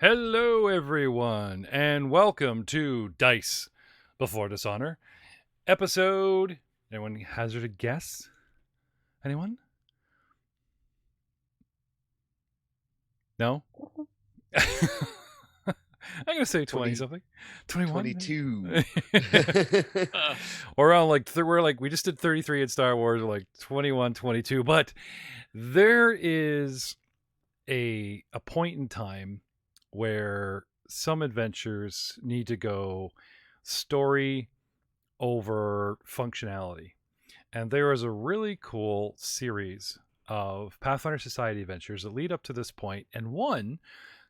Hello, everyone, and welcome to Dice Before Dishonor episode. Anyone hazard a guess? Anyone? No? I'm going to say 20 something. 21? 22. Or around we just did 33 in Star Wars, or like 21, 22. But there is a point in time where some adventures need to go story over functionality. And there is a really cool series of Pathfinder Society adventures that lead up to this point, and one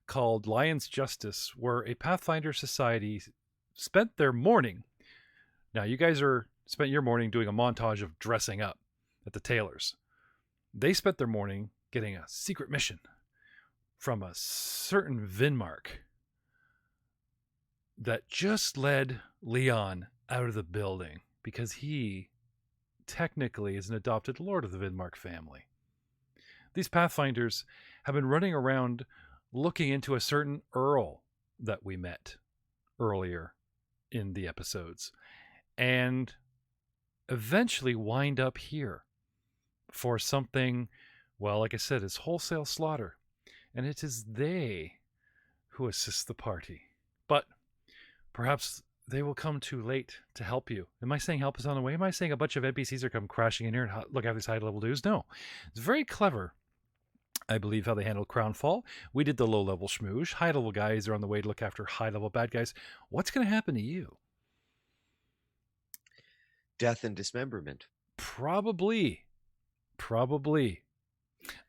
called Lion's Justice, where a Pathfinder Society spent their morning. Now, you guys spent your morning doing a montage of dressing up at the tailors. They spent their morning getting a secret mission from a certain Vinmark that just led Leon out of the building because he technically is an adopted lord of the Vinmark family. These Pathfinders have been running around looking into a certain Earl that we met earlier in the episodes, and eventually wind up here for something, well, like I said, it's wholesale slaughter, and it is they who assist the party. But perhaps they will come too late to help you. Am I saying help is on the way? Am I saying a bunch of NPCs are come crashing in here and look at these high-level dudes? No. It's very clever, I believe, how they handled Crownfall. We did the low-level schmooze. High-level guys are on the way to look after high-level bad guys. What's going to happen to you? Death and dismemberment. Probably.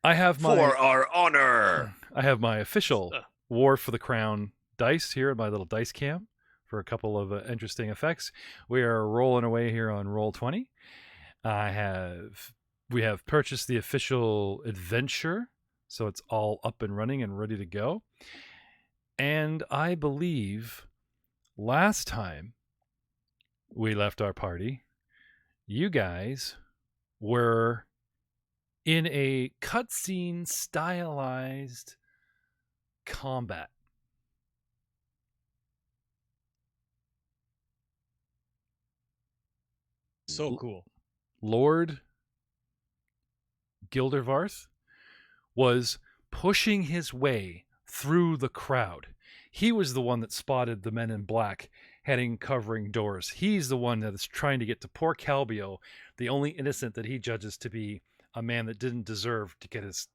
I have For our honor! I have my official War for the Crown dice here in my little dice cam for a couple of interesting effects. We are rolling away here on Roll20. We have purchased the official adventure, so it's all up and running and ready to go. And I believe last time we left our party, you guys were in a cutscene stylized combat. So cool. Lord Gildervarth was pushing his way through the crowd. He was the one that spotted the men in black heading covering doors. He's the one that is trying to get to poor Calbio, the only innocent that he judges to be a man that didn't deserve to get his,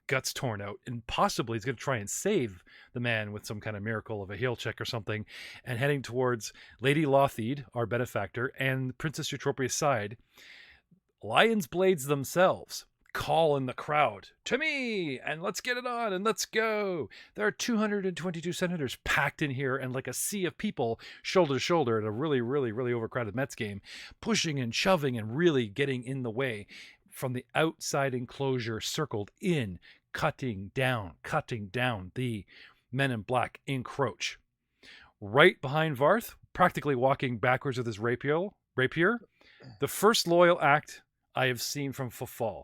guts torn out, and possibly he's going to try and save the man with some kind of miracle of a heal check or something, and heading towards Lady Lothide, our benefactor, and Princess Eutropia's side. Lion's Blades themselves call in the crowd, to me, and let's get it on, and let's go. There are 222 senators packed in here, and like a sea of people, shoulder to shoulder at a really, really, really overcrowded Mets game, pushing and shoving and really getting in the way. From the outside enclosure, circled in, cutting down. The men in black encroach. Right behind Varth, practically walking backwards with his rapier, the first loyal act I have seen from Fafal,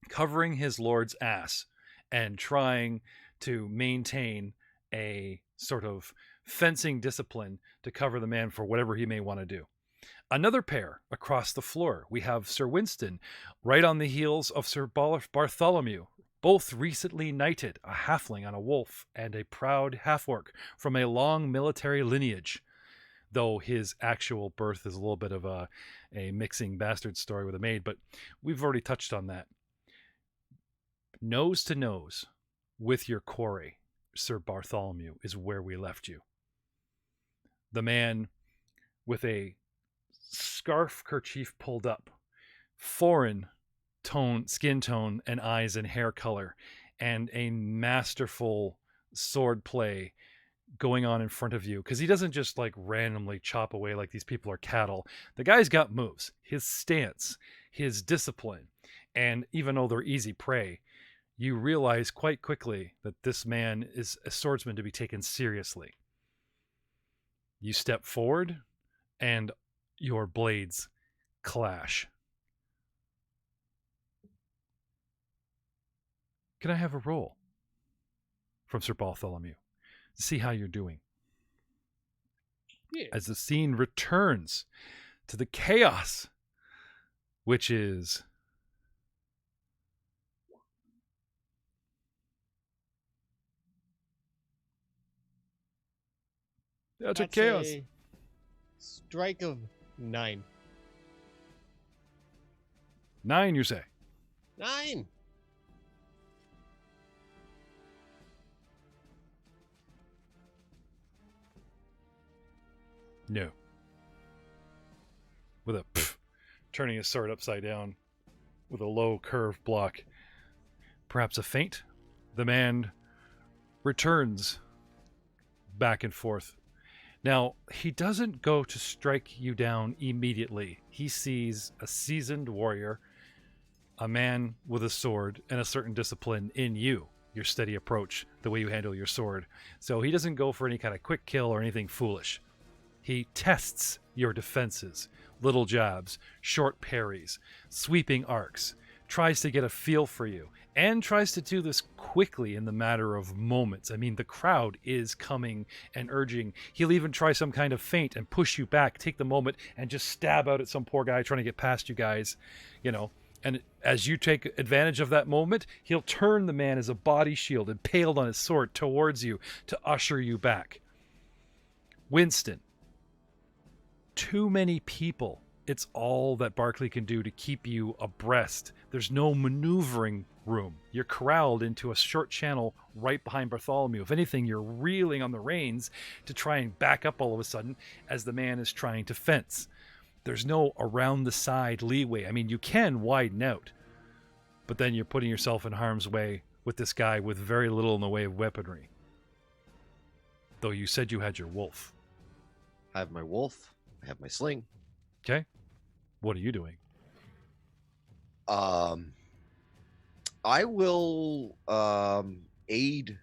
covering his lord's ass and trying to maintain a sort of fencing discipline to cover the man for whatever he may want to do. Another pair across the floor. We have Sir Winston, right on the heels of Sir Bartholomew, both recently knighted, a halfling on a wolf and a proud half-orc from a long military lineage, though his actual birth is a little bit of a mixing bastard story with a maid, but we've already touched on that. Nose to nose with your quarry, Sir Bartholomew, is where we left you. The man with a scarf kerchief pulled up, foreign skin tone and eyes and hair color, and a masterful sword play going on in front of you, because he doesn't just like randomly chop away like these people are cattle. The guy's got moves, his stance, his discipline, and even though they're easy prey, you realize quite quickly that this man is a swordsman to be taken seriously. You step forward and your blades clash. Can I have a roll from Sir Bartholomew to see how you're doing. Yeah. As the scene returns to the chaos, which is that's a chaos. a strike of 9. 9, you say? 9. No. With a turning his sword upside down with a low curved block. Perhaps a feint. The man returns back and forth. Now, he doesn't go to strike you down immediately. He sees a seasoned warrior, a man with a sword, and a certain discipline in you, your steady approach, the way you handle your sword. So he doesn't go for any kind of quick kill or anything foolish. He tests your defenses, little jabs, short parries, sweeping arcs, tries to get a feel for you, and tries to do this quickly in the matter of moments. I mean, the crowd is coming and urging. He'll even try some kind of feint and push you back, take the moment, and just stab out at some poor guy trying to get past you guys, you know. And as you take advantage of that moment, he'll turn the man as a body shield impaled on his sword towards you to usher you back. Winston. Too many people. It's all that Barclay can do to keep you abreast. There's no maneuvering room. You're corralled into a short channel right behind Bartholomew. If anything, you're reeling on the reins to try and back up all of a sudden as the man is trying to fence. There's no around the side leeway. I mean, you can widen out, but then you're putting yourself in harm's way with this guy with very little in the way of weaponry. Though you said you had your wolf. I have my wolf. I have my sling. Okay. What are you doing? I will aid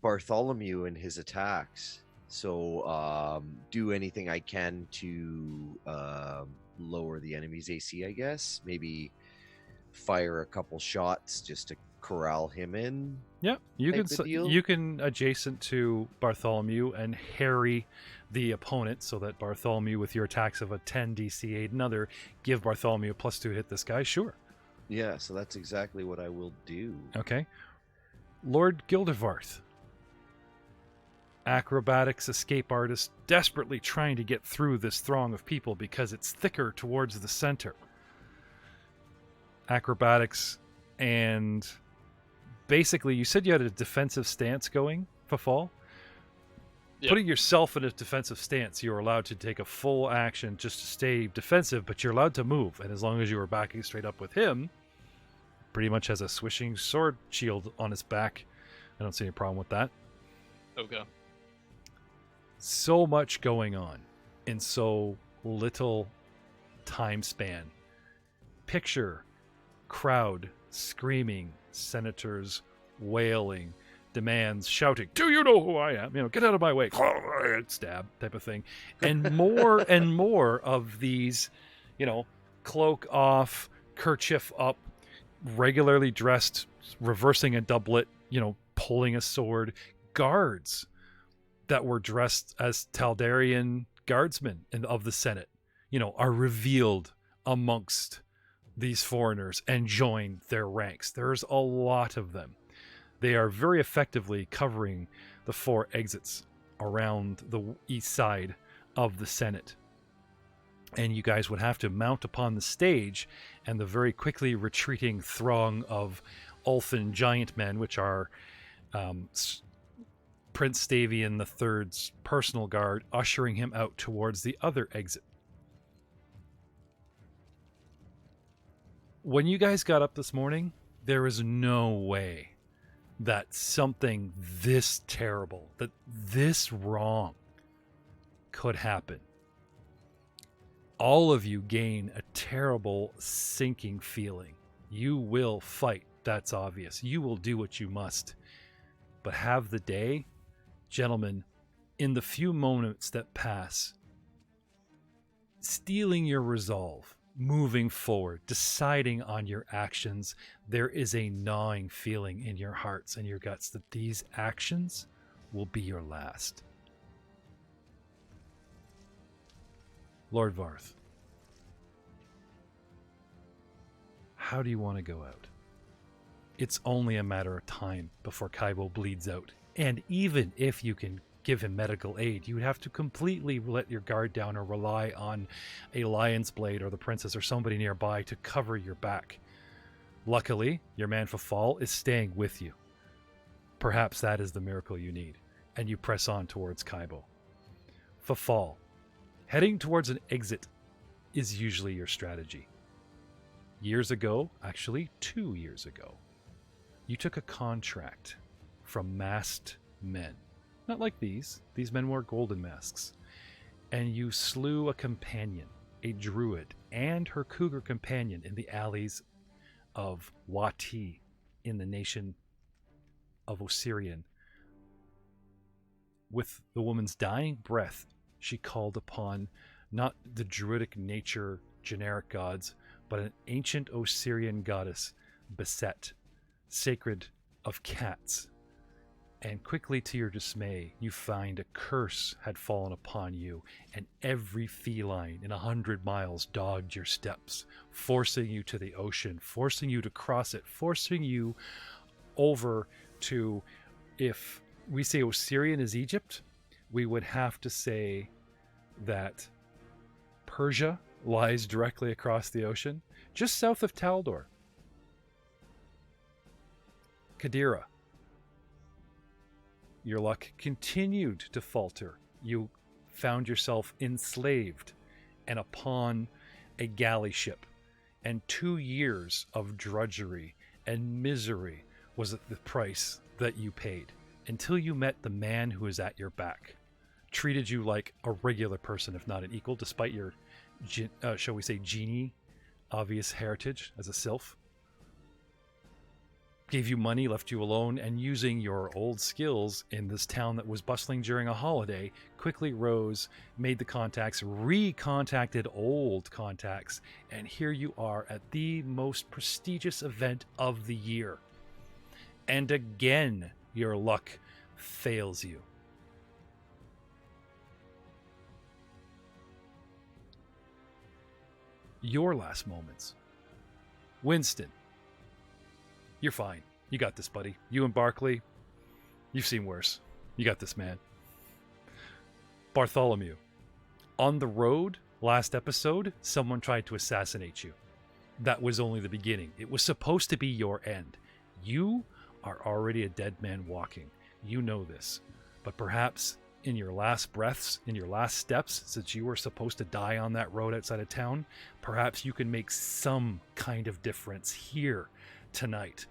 Bartholomew in his attacks. So do anything I can to lower the enemy's AC, I guess. Maybe fire a couple shots just to corral him in. Yeah, you can adjacent to Bartholomew and harry the opponent so that Bartholomew, with your attacks of a 10 DC aid another, give Bartholomew a +2 to hit this guy. Sure. Yeah, so that's exactly what I will do. Okay. Lord Gildevarth. Acrobatics escape artist, desperately trying to get through this throng of people because it's thicker towards the center. Acrobatics, and basically you said you had a defensive stance going, Fafal? Yep. Putting yourself in a defensive stance, you're allowed to take a full action just to stay defensive, but you're allowed to move, and as long as you were backing straight up with him, pretty much has a swishing sword shield on his back. I don't see any problem with that. Okay. So much going on in so little time span. Picture crowd screaming, senators wailing, demands shouting, "Do you know who I am? You know, get out of my way!" Stab type of thing, and more and more of these, you know, cloak off, kerchief up, regularly dressed, reversing a doublet, you know, pulling a sword, guards that were dressed as Taldarian guardsmen of the Senate, you know, are revealed amongst these foreigners and join their ranks. There's a lot of them. They are very effectively covering the 4 exits around the east side of the Senate. And you guys would have to mount upon the stage, and the very quickly retreating throng of Ulfin giant men, which are Prince Stavian III's personal guard, ushering him out towards the other exit. When you guys got up this morning, there is no way that something this terrible, that this wrong could happen. All of you gain a terrible sinking feeling. You will fight, that's obvious. You will do what you must. But have the day, gentlemen, in the few moments that pass, stealing your resolve, moving forward, deciding on your actions, there is a gnawing feeling in your hearts and your guts that these actions will be your last. Lord Varth, how do you want to go out? It's only a matter of time before Kaibo bleeds out. And even if you can give him medical aid, you would have to completely let your guard down or rely on a lion's blade or the princess or somebody nearby to cover your back. Luckily, your man Fafal is staying with you. Perhaps that is the miracle you need, and you press on towards Kaibo. Fafal, heading towards an exit is usually your strategy. Years ago, actually 2 years ago, you took a contract from masked men. Not like these. These men wore golden masks. And you slew a companion, a druid, and her cougar companion in the alleys of Wati in the nation of Osirian. With the woman's dying breath, she called upon not the druidic nature generic gods, but an ancient Osirian goddess, Beset, sacred of cats. And quickly to your dismay, you find a curse had fallen upon you, and every feline in 100 miles dogged your steps, forcing you to the ocean, forcing you to cross it, forcing you over to, if we say Osirian is Egypt, we would have to say that Persia lies directly across the ocean, just south of Taldor. Kadira. Your luck continued to falter. You found yourself enslaved and upon a galley ship. And 2 years of drudgery and misery was the price that you paid, until you met the man who is at your back. Treated you like a regular person, if not an equal, despite your, shall we say, genie obvious heritage as a sylph. Gave you money, left you alone, and using your old skills in this town that was bustling during a holiday, quickly rose, made the contacts, recontacted old contacts, and here you are at the most prestigious event of the year. And again, your luck fails you. Your last moments. Winston. You're fine. You got this, buddy. You and Barkley, you've seen worse. You got this, man. Bartholomew. On the road, last episode, someone tried to assassinate you. That was only the beginning. It was supposed to be your end. You are already a dead man walking. You know this. But perhaps in your last breaths, in your last steps, since you were supposed to die on that road outside of town, perhaps you can make some kind of difference here tonight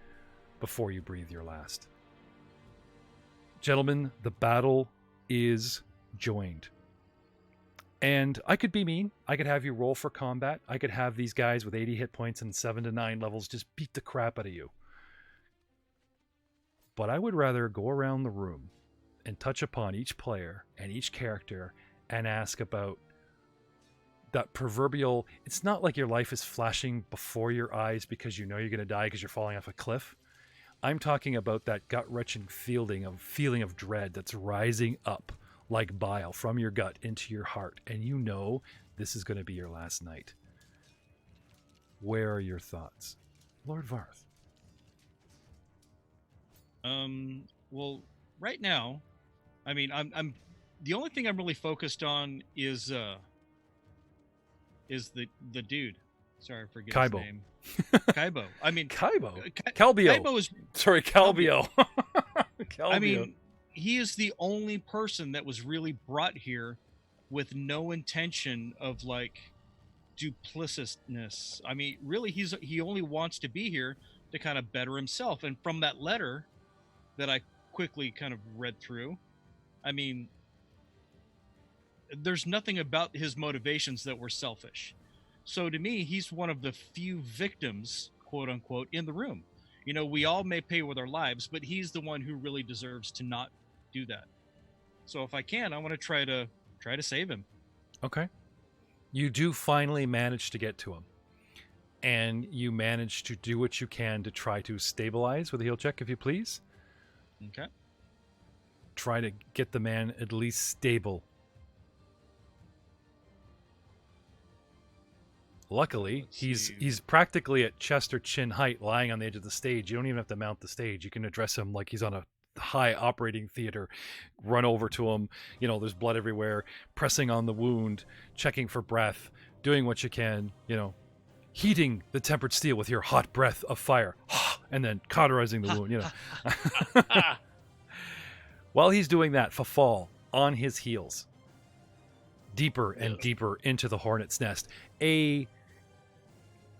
before you breathe your last. Gentlemen, the battle is joined. And I could be mean. I could have you roll for combat. I could have these guys with 80 hit points and 7 to 9 levels just beat the crap out of you. But I would rather go around the room and touch upon each player and each character and ask about that proverbial, it's not like your life is flashing before your eyes because you know you're going to die because you're falling off a cliff. I'm talking about that gut-wrenching feeling of dread that's rising up like bile from your gut into your heart, and you know this is going to be your last night. Where are your thoughts? Lord Varth. Well, right now, I mean, I'm the only thing I'm really focused on is the dude. Sorry, I forget Kaibo. his name. Kaibo. I mean, Kaibo. Calbio. Kaibo is. Sorry, Calbio. I mean, he is the only person that was really brought here with no intention of like duplicitousness. I mean, really, he only wants to be here to kind of better himself. And from that letter that I quickly kind of read through, I mean, there's nothing about his motivations that were selfish. So to me, he's one of the few victims, quote unquote, in the room. You know, we all may pay with our lives, but he's the one who really deserves to not do that. So if I can, I want to try to save him. Okay. You do finally manage to get to him. and you manage to do what you can to try to stabilize with a heal check, if you please. Okay. Try to get the man at least stable. Luckily, he's practically at chest or chin height, lying on the edge of the stage. You don't even have to mount the stage. You can address him like he's on a high operating theater. Run over to him. You know, there's blood everywhere. Pressing on the wound, checking for breath, doing what you can. You know, heating the tempered steel with your hot breath of fire, and then cauterizing the wound. You know. While he's doing that, Fafal on his heels, deeper and deeper into the hornet's nest. A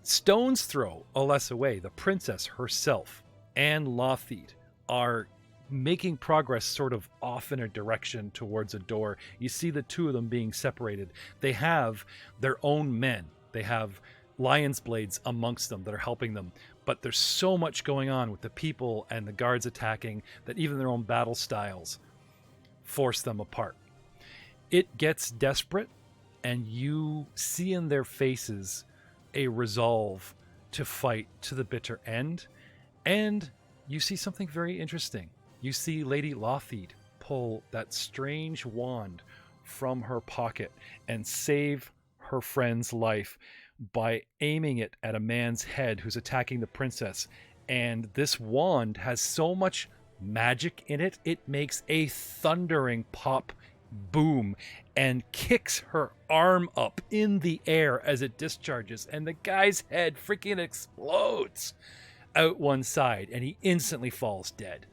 stone's throw or less away, the princess herself and Lothid are making progress sort of off in a direction towards a door. You see the two of them being separated. They have their own men. They have lion's blades amongst them that are helping them. But there's so much going on with the people and the guards attacking that even their own battle styles force them apart. It gets desperate, and you see in their faces a resolve to fight to the bitter end. And you see something very interesting. You see Lady Lothid pull that strange wand from her pocket and save her friend's life by aiming it at a man's head who's attacking the princess. And this wand has so much magic in it, it makes a thundering pop boom and kicks her arm up in the air as it discharges, and the guy's head freaking explodes out one side, and he instantly falls dead.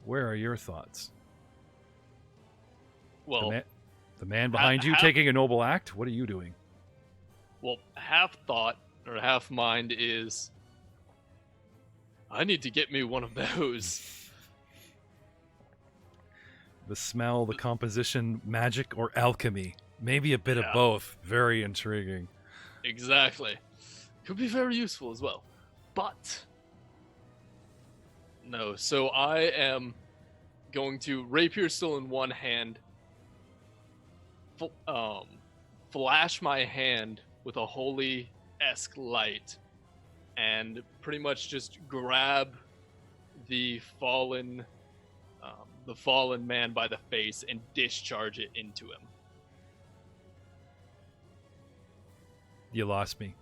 Where are your thoughts? Well, the man behind you taking a noble act? What are you doing? Well, half thought or half mind is, I need to get me one of those. The smell, the composition, magic, or alchemy. Maybe a bit of both. Very intriguing. Exactly. Could be very useful as well. But no, so I am going to rapier still in one hand, flash my hand with a holy-esque light, and pretty much just grab the fallen man by the face and discharge it into him. You lost me.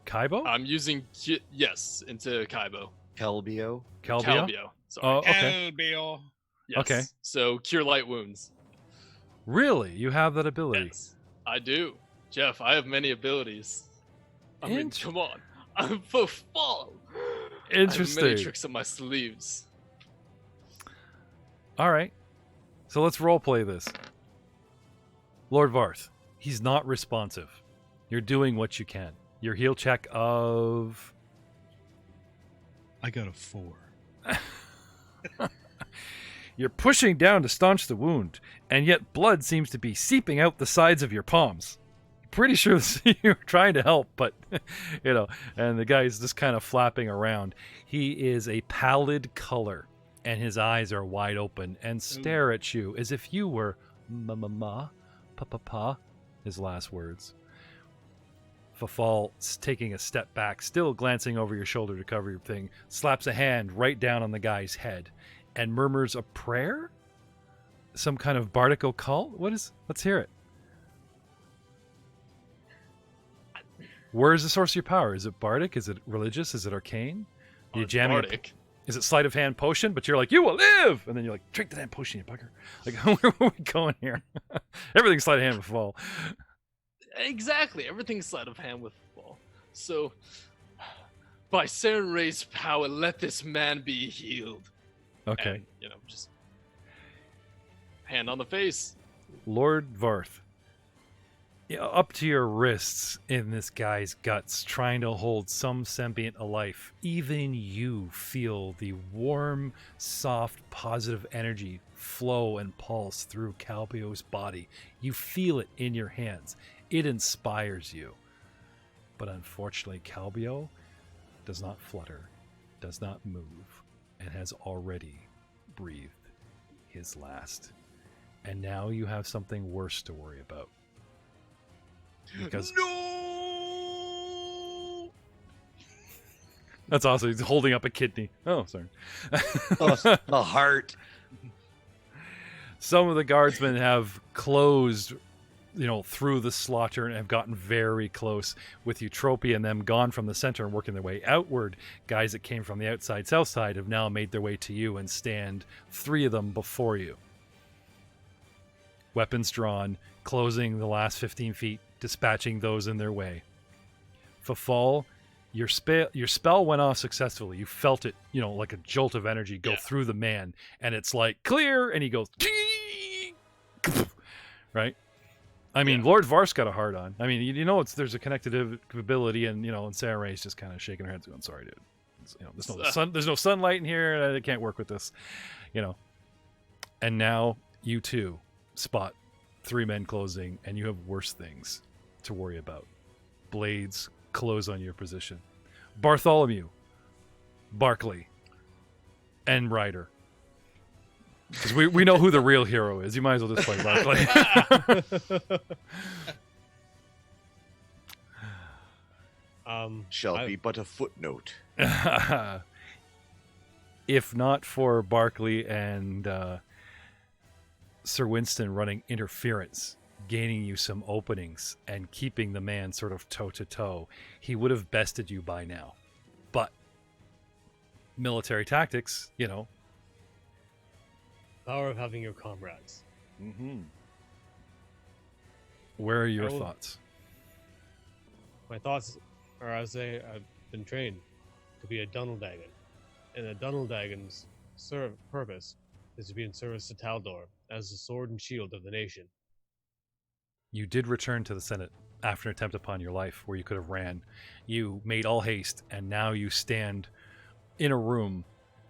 Kaibo? I'm using into Kaibo. Kelbio. Calbio? Sorry. Oh, okay. Elbio. Yes. Okay. So cure light wounds. Really? You have that ability? Yes, I do. Jeff, I have many abilities. I mean, come on. I'm Fafal. Interesting. I have many tricks up my sleeves. All right. So let's roleplay this. Lord Varth, he's not responsive. You're doing what you can. Your heal check of... I got a 4. You're pushing down to staunch the wound, and yet blood seems to be seeping out the sides of your palms. Pretty sure you're trying to help, but, you know, and the guy's just kind of flapping around. He is a pallid color, and his eyes are wide open and stare at you as if you were pa, his last words. Fafal's taking a step back, still glancing over your shoulder to cover your thing, slaps a hand right down on the guy's head and murmurs a prayer? Some kind of bardic cult? Let's hear it. Where is the source of your power? Is it bardic? Is it religious? Is it arcane? You jamming bardic. Is it sleight of hand potion? But you're like, you will live! And then you're like, drink the damn potion, you bugger. Like, where are we going here? Everything's sleight of hand with fall. Exactly. Everything's sleight of hand with Fafal. So, by Saren Ray's power, let this man be healed. Okay. And, just hand on the face. Lord Varth, up to your wrists in this guy's guts, trying to hold some sentient alive. Even you feel the warm, soft, positive energy flow and pulse through Calbio's body. You feel it in your hands. It inspires you. But unfortunately, Calbio does not flutter, does not move, and has already breathed his last. And now you have something worse to worry about. because No. that's awesome. He's holding up a kidney. Oh, sorry. The heart. Some of the guardsmen have closed, through the slaughter and have gotten very close with Eutropia and them gone from the center and working their way outward. Guys that came from the outside south side have now made their way to you and stand 3 of them before you. Weapons drawn, closing the last 15 feet, dispatching those in their way. Fafal, your spell went off successfully. You felt it, like a jolt of energy go through the man, and it's like, clear, and he goes, right? I mean, Lord Var's got a hard on. I mean, there's a connective ability, and and Sarah Ray's just kind of shaking her head, going, "Sorry, dude. There's no sunlight in here. I can't work with this." And now you too spot 3 men closing, and you have worse things to worry about. Blades close on your position. Bartholomew, Barkley, and Ryder. Because we know who the real hero is. You might as well just play Barkley. Shall be but a footnote. If not for Barkley and Sir Winston running interference, gaining you some openings, and keeping the man sort of toe-to-toe, he would have bested you by now. But military tactics, Power of having your comrades. Mm-hmm. Where are your thoughts? My thoughts are, as I've been trained to be a Dunneldagon, and a Dunneldagon's purpose is to be in service to Taldor as the sword and shield of the nation. You did return to the Senate after an attempt upon your life where you could have ran. You made all haste, and now you stand in a room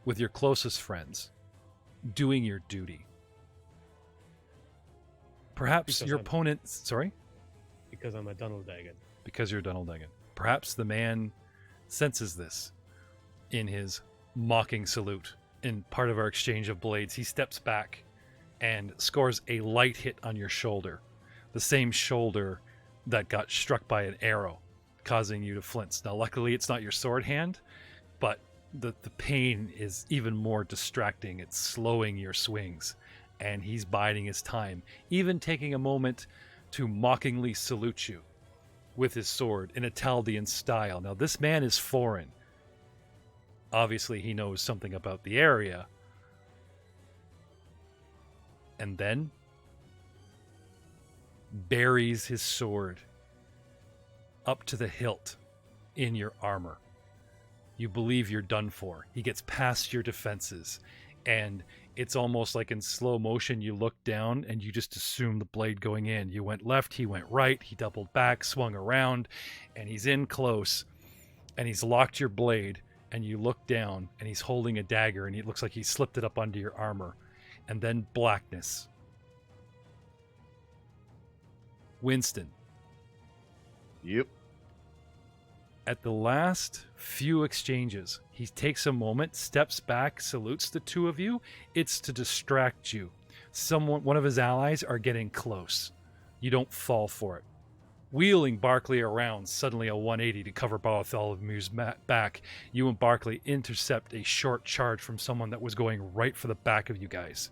with your closest friends, doing your duty. Perhaps your opponent... Sorry? Because I'm a Dunneldagon. Because you're a Dunneldagon. Perhaps the man senses this in his mocking salute. In part of our exchange of blades, he steps back and scores a light hit on your shoulder. The same shoulder that got struck by an arrow, causing you to flinch. Now, luckily, it's not your sword hand, but the pain is even more distracting. It's slowing your swings, and he's biding his time, even taking a moment to mockingly salute you with his sword in a Taldian style. Now, this man is foreign. Obviously, he knows something about the area. And then buries his sword up to the hilt in your armor. You believe you're done for. He gets past your defenses, and it's almost like in slow motion you look down and you just assume the blade going in. You went left, he went right, he doubled back, swung around, and he's in close, and he's locked your blade, and you look down and he's holding a dagger, and it looks like he slipped it up under your armor. And then blackness. Winston. Yep. At the last few exchanges, he takes a moment, steps back, salutes the 2 of you. It's to distract you. One of his allies are getting close. You don't fall for it. Wheeling Barkley around, suddenly a 180 to cover Bartholomew's back. You and Barkley intercept a short charge from someone that was going right for the back of you guys.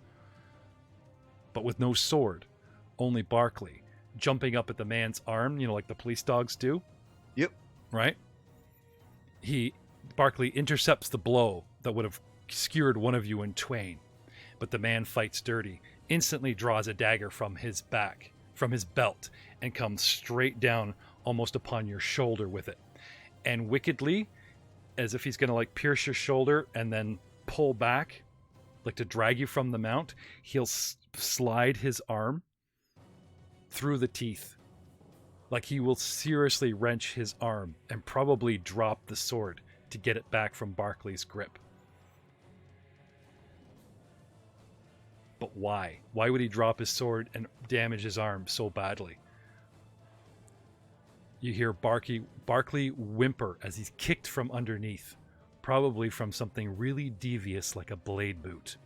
But with no sword, only Barkley, jumping up at the man's arm, like the police dogs do. Yep. Right? Barkley intercepts the blow that would have skewered one of you in twain. But the man fights dirty, instantly draws a dagger from his belt, and comes straight down almost upon your shoulder with it. And wickedly, as if he's going to pierce your shoulder and then pull back, to drag you from the mount, he'll slide his arm through the teeth. He will seriously wrench his arm and probably drop the sword to get it back from Barkley's grip. But why? Why would he drop his sword and damage his arm so badly? You hear Barkley whimper as he's kicked from underneath, probably from something really devious like a blade boot.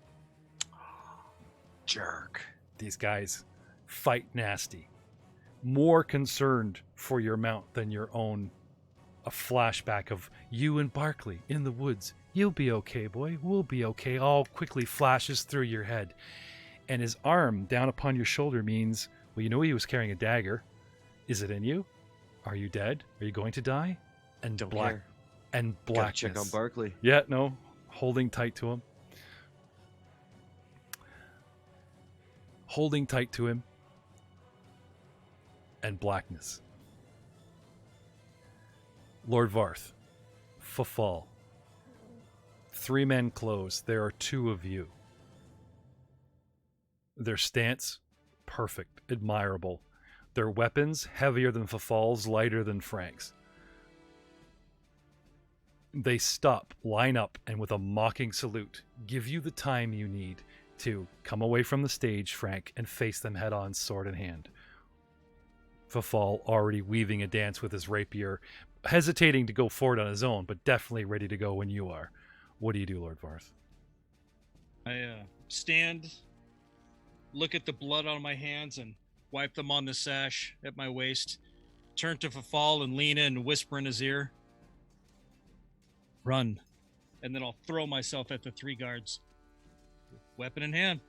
Jerk. These guys fight nasty. more concerned for your mount than your own. A flashback of you and Barkley in the woods. You'll be okay, boy. We'll be okay. All quickly flashes through your head. And his arm down upon your shoulder means, well, you know he was carrying a dagger. Is it in you? Are you dead? Are you going to die? And Don't black care. and Gotta blackness. check on Barkley. Yeah, no. Holding tight to him. Holding tight to him. And blackness. Lord Varth. Fafal. 3 men close. There are 2 of you. Their stance, perfect, admirable. Their weapons, heavier than Fafal's, lighter than Frank's. They stop, line up, and with a mocking salute, give you the time you need to come away from the stage, Frank, and face them head on, sword in hand. Fafal already weaving a dance with his rapier, hesitating to go forward on his own, but definitely ready to go when you are. What do you do, Lord Varth? I stand, look at the blood on my hands, and wipe them on the sash at my waist. Turn to Fafal and lean in and whisper in his ear, "Run." And then I'll throw myself at the 3 guards, weapon in hand.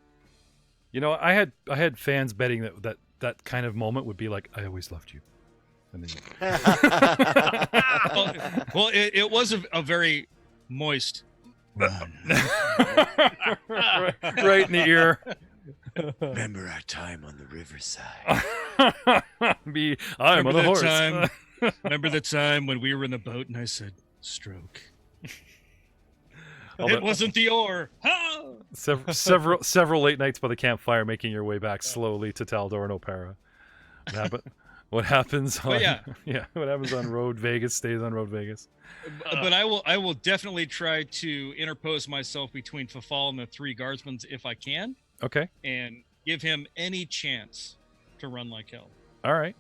You know, I had fans betting that kind of moment would be like, I always loved you. And then Well, it was a very moist run. right in the ear. Remember our time on the riverside. I'm on a horse. Remember the time when we were in the boat and I said, "Stroke." All It the- wasn't the oar. Ha! several late nights by the campfire, making your way back slowly to Taldor and Opera. What happens on what happens on Road Vegas stays on Road Vegas. But I will definitely try to interpose myself between Fafal and the 3 guardsmen if I can, Okay. and give him any chance to run like hell. All right.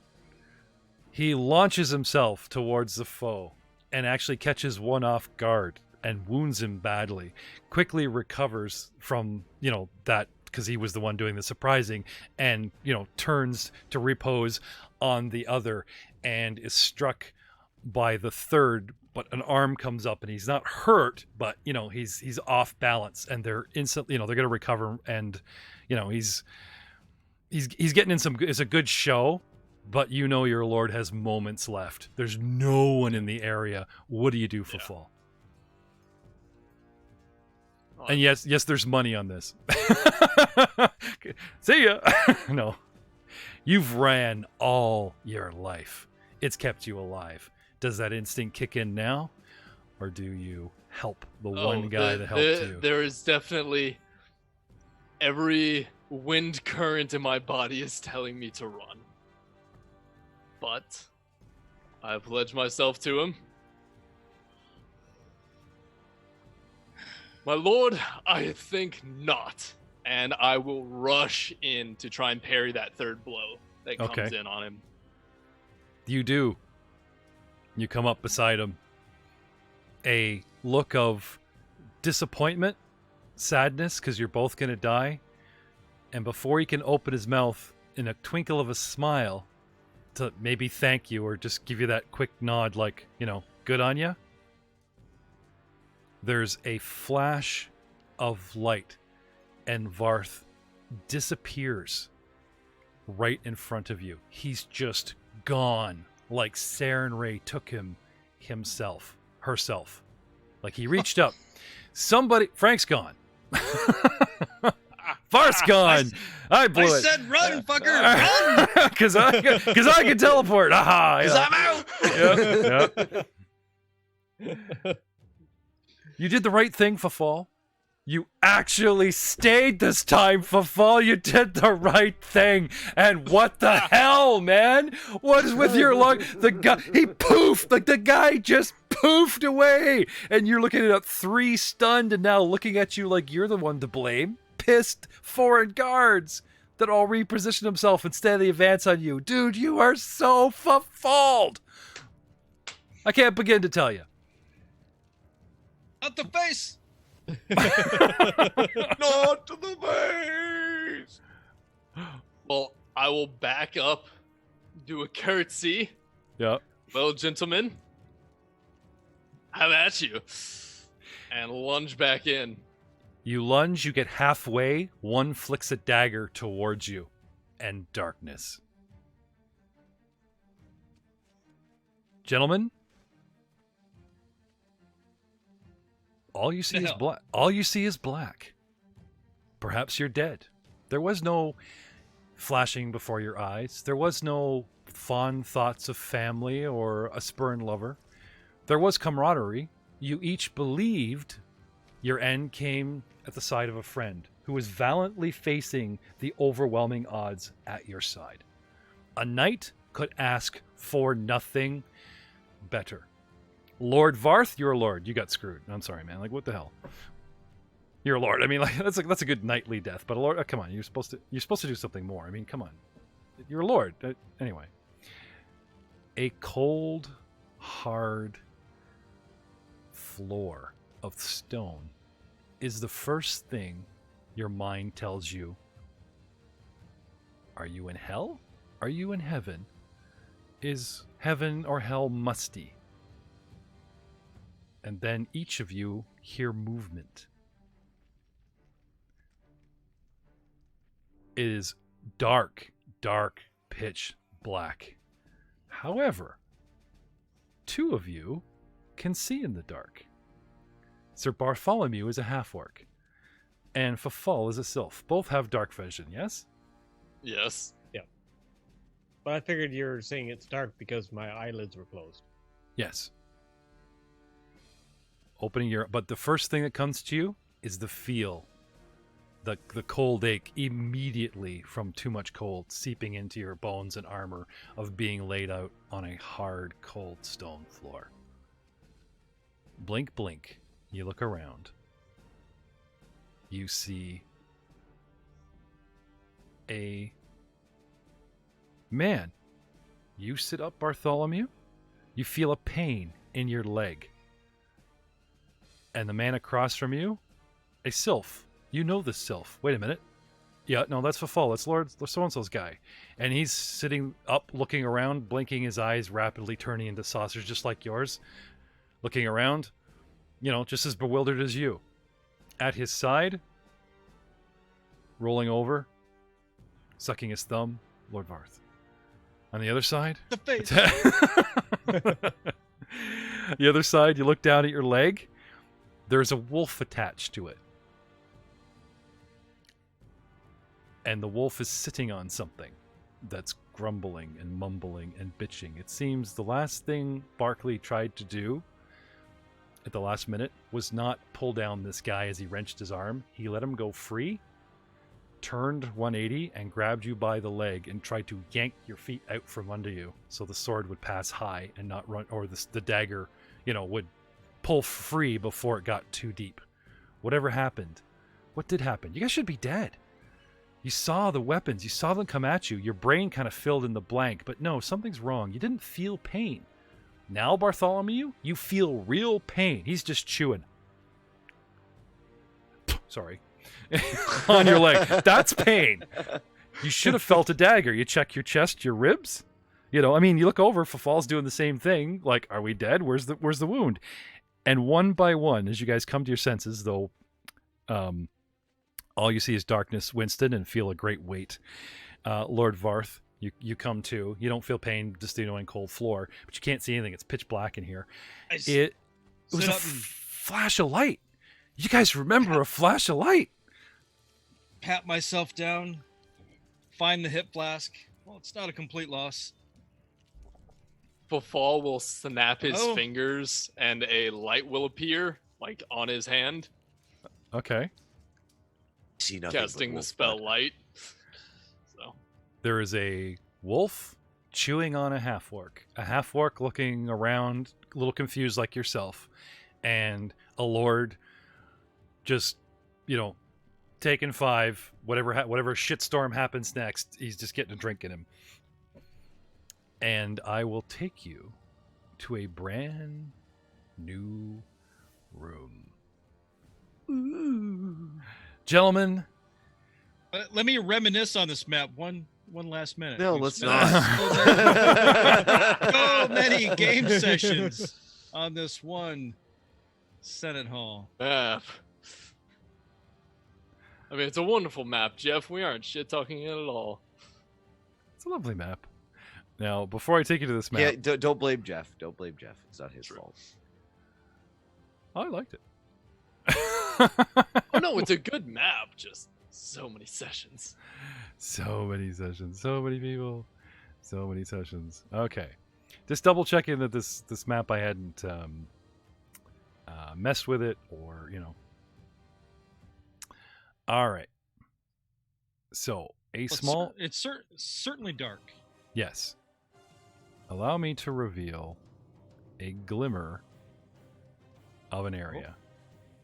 He launches himself towards the foe and actually catches one off guard and wounds him badly. Quickly recovers from, that, because he was the one doing the surprising, and, turns to repose on the other and is struck by the 3rd, but an arm comes up and he's not hurt, but, he's off balance, and they're instantly, they're going to recover, and, he's getting in it's a good show, but your lord has moments left. There's no one in the area. What do you do for fall? And yes, there's money on this. See ya. No. You've ran all your life. It's kept you alive. Does that instinct kick in now? Or do you help the one guy that helped you? There is definitely... Every wind current in my body is telling me to run. But I've pledged myself to him. My lord, I think not. And I will rush in to try and parry that 3rd blow that comes in on him. You do. You come up beside him. A look of disappointment, sadness, because you're both going to die. And before he can open his mouth, in a twinkle of a smile, to maybe thank you or just give you that quick nod like, good on ya, there's a flash of light, and Varth disappears right in front of you. He's just gone, like Saren Ray took him herself. Like he reached up. Frank's gone. Varth's gone. I blew it. I said run, fucker, run! Because I can teleport. Aha! Because I'm out! Yep. You did the right thing, Fafal. You actually stayed this time, Fafal. You did the right thing. And what the hell, man? What is with your luck? The guy, he poofed. Like, the guy just poofed away. And you're looking at 3 stunned and now looking at you like you're the one to blame. Pissed foreign guards that all reposition themselves instead of the advance on you. Dude, you are so Fafal'd. I can't begin to tell you. Out the face! Not to the face! Well, I will back up do a curtsy. Yeah. Well, gentlemen, I'm at you. And lunge back in. You lunge, you get halfway, one flicks a dagger towards you, and darkness. Gentlemen, all you see is hell? black. All you see is black. Perhaps you're dead. There was no flashing before your eyes. There was no fond thoughts of family or a spurned lover. There was camaraderie. You each believed your end came at the side of a friend who was valiantly facing the overwhelming odds at your side. A knight could ask for nothing better. Lord Varth, you're a lord. You got screwed. I'm sorry, man. Like, what the hell? You're a lord. I mean, like, that's a good knightly death. But a lord, come on, you're supposed to do something more. I mean, come on, you're a lord. Anyway, a cold, hard floor of stone is the first thing your mind tells you. Are you in hell? Are you in heaven? Is heaven or hell musty? And then each of you hear movement. It is dark, pitch black. However, two of you can see in the dark. Sir Bartholomew is a half-orc, and Fafal is a sylph. Both have dark vision, yes? Yes. But I figured you're saying it's dark because my eyelids were closed. Yes. But the first thing that comes to you is the feel. The cold ache immediately from too much cold seeping into your bones and armor of being laid out on a hard, cold stone floor. Blink, blink. You look around. You see a man. You sit up, Bartholomew. You feel a pain in your leg. And the man across from you, a sylph. You know this sylph. Wait a minute. Yeah, no, that's Fafal. That's Lord so-and-so's guy. And he's sitting up, looking around, blinking his eyes, rapidly turning into saucers just like yours. Looking around, just as bewildered as you. At his side, rolling over, sucking his thumb, Lord Varth. On the other side, The face. the other side, you look down at your leg. There's a wolf attached to it. And the wolf is sitting on something that's grumbling and mumbling and bitching. It seems the last thing Barkley tried to do at the last minute was not pull down this guy as he wrenched his arm. He let him go free, turned 180, and grabbed you by the leg and tried to yank your feet out from under you so the sword would pass high and not run, or the dagger, would pull free before it got too deep. Whatever happened, what did happen? You guys should be dead. You saw the weapons. You saw them come at you. Your brain kind of filled in the blank. But no, something's wrong. You didn't feel pain. Now, Bartholomew, you feel real pain. He's just chewing. Sorry. On your leg. That's pain. You should have felt a dagger. You check your chest, your ribs. You look over. Fafal's doing the same thing. Like, are we dead? Where's the wound? And one by one, as you guys come to your senses, though, all you see is darkness, Winston, and feel a great weight. Lord Varth, you come to. You don't feel pain, just the annoying cold floor, but you can't see anything. It's pitch black in here. It was a flash of light. You guys remember a flash of light? Pat myself down, find the hip flask. Well, it's not a complete loss. Befall will snap his fingers and a light will appear, like on his hand. Okay. See nothing Casting but the spell blood. light. So There is a wolf chewing on a half-orc. A half-orc looking around, a little confused like yourself. And a lord just, taking 5. Whatever shitstorm happens next, he's just getting a drink in him. And I will take you to a brand new room. Ooh. Gentlemen. Let me reminisce on this map. one last minute. No, We've let's spent not. so many game sessions on this one Senate Hall. Map. I mean, it's a wonderful map, Jeff. We aren't shit talking it at all. It's a lovely map. Now, before I take you to this map, Yeah, don't blame Jeff. Don't blame Jeff. It's not his fault. I liked it. Oh no, it's a good map. Just so many sessions. So many sessions, so many people, so many sessions. Okay, just double checking that this map I hadn't messed with it, or All right. So a small. It's certainly dark. Yes. Allow me to reveal a glimmer of an area.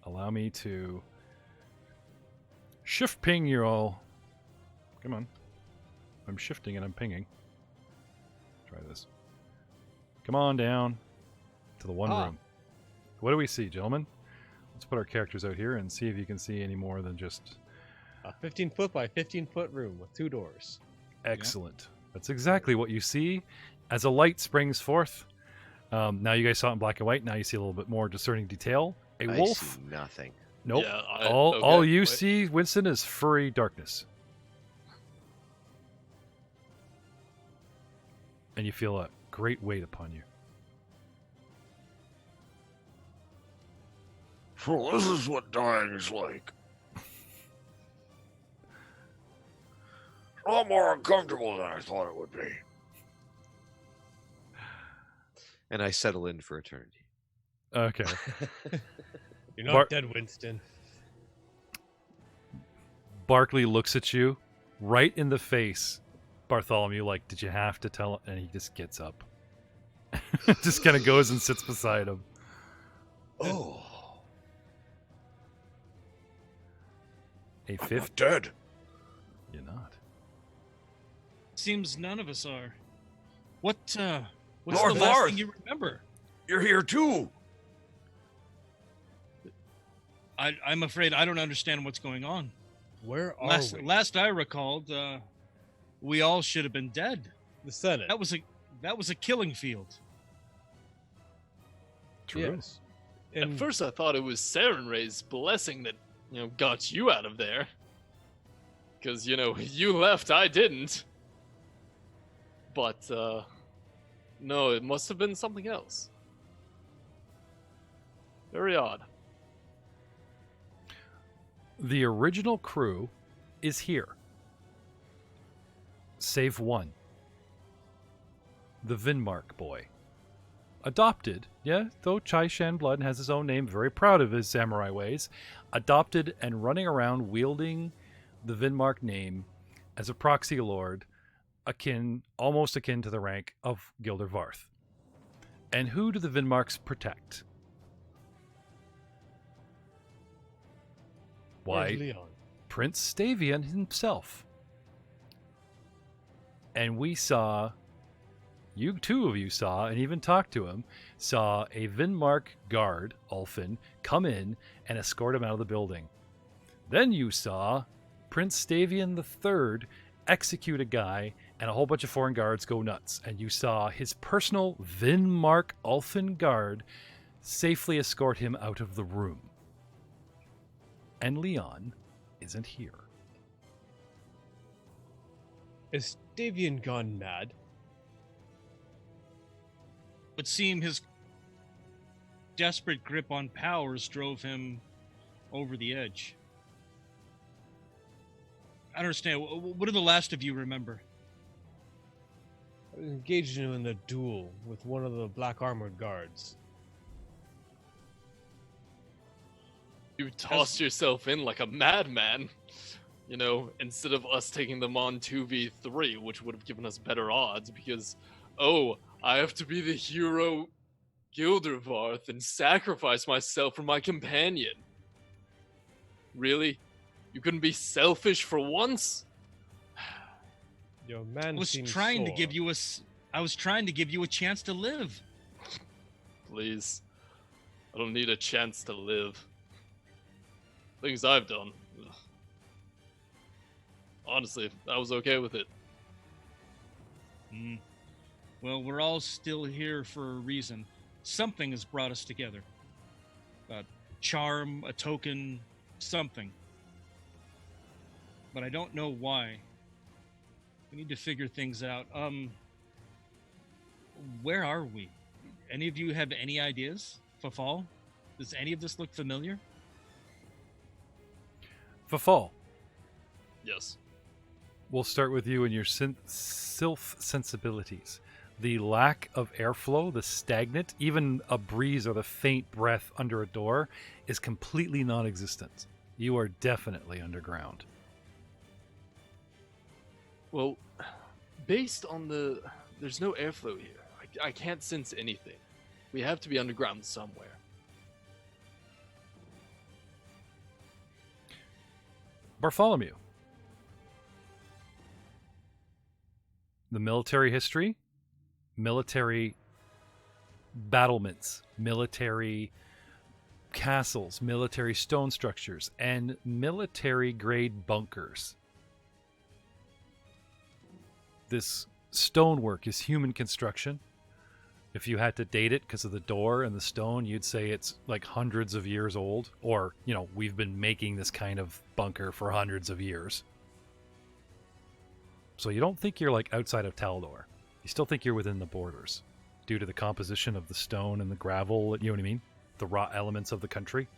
Allow me to shift ping you all. Come on. I'm shifting and I'm pinging. Try this. Come on down to the one room. What do we see, gentlemen? Let's put our characters out here and see if you can see any more than just... A 15-foot by 15-foot room with 2 doors. Excellent. That's exactly what you see as a light springs forth. Now you guys saw it in black and white. Now you see a little bit more discerning detail. A wolf. I see nothing. Nope. Yeah, all you see, Winston, is furry darkness. And you feel a great weight upon you. So this is what dying's like. A lot more uncomfortable than I thought it would be. And I settle in for eternity. Okay. You're not Bart- dead, Winston. Barkley looks at you right in the face. Bartholomew, like, did you have to tell him? And he just gets up. Just kind of goes and sits beside him. Oh, A I'm fifth? not dead. You're not. Seems none of us are. What's Lord the last Varth. thing you remember? You're here too. I'm afraid I don't understand what's going on. Where are we? Last I recalled, we all should have been dead. The Senate. That was a killing field. True. Yes. At And first, I thought it was Sarenrae's blessing that got you out of there. Because you left, I didn't. But no, it must have been something else. Very odd. The original crew is here. Save one. The Vinmark boy. Adopted, yeah, though Chai Shan blood and has his own name, very proud of his samurai ways. Adopted and running around wielding the Vinmark name as a proxy lord, almost akin to the rank of Gilder Varth. And who do the Vinmarks protect? Why? where's Leon? Prince Stavian himself. And we saw, two of you saw, and even talked to him, saw a Vinmark guard, Ulfin, come in and escort him out of the building. Then you saw Prince Stavian III execute a guy, and a whole bunch of foreign guards go nuts. And you saw his personal Vinmark Ulfin guard safely escort him out of the room. And Leon isn't here. Is Davian gone mad? Would seem his desperate grip on powers drove him over the edge. I don't understand. What do the last of you remember? I was engaged in a duel with one of the black armored guards. You tossed yourself in like a madman. Instead of us taking them on 2v3, which would have given us better odds, because, I have to be the hero Gildervarth and sacrifice myself for my companion. Really? You couldn't be selfish for once? Your man I was seems trying to sore. give you I was trying to give you a chance to live. Please. I don't need a chance to live. Things I've done. Ugh. Honestly, I was okay with it. Mm. Well, we're all still here for a reason. Something has brought us together. A charm, a token, something. But I don't know why. We need to figure things out. Where are we? Any of you have any ideas? Fafal? Does any of this look familiar? Fafal, Yes. we'll start with you and your sylph sensibilities. The lack of airflow, the stagnant, even a breeze or the faint breath under a door is completely non-existent. You are definitely underground. Well, based on there's no airflow here. I can't sense anything. We have to be underground somewhere. Bartholomew. The military history, military battlements, military castles, military stone structures, and military grade bunkers. This stonework is human construction. If you had to date it because of the door and the stone, you'd say it's like hundreds of years old. Or, we've been making this kind of bunker for hundreds of years. So you don't think you're like outside of Taldor. You still think you're within the borders due to the composition of the stone and the gravel, you know what I mean? The raw elements of the country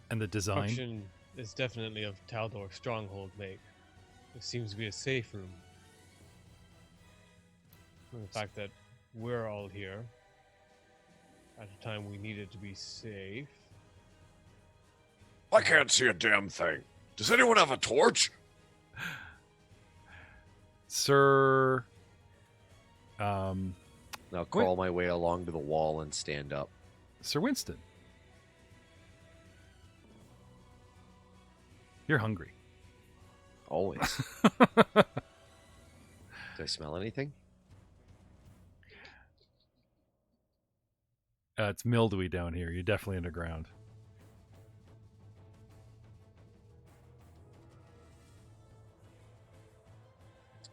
and the design. Construction is definitely of Taldor stronghold make. It seems to be a safe room. And the fact that we're all here at a time we needed to be safe. I can't see a damn thing. Does anyone have a torch? Sir... Now crawl my way along to the wall and stand up. Sir Winston. You're hungry. Always. Do I smell anything? It's mildewy down here. You're definitely underground.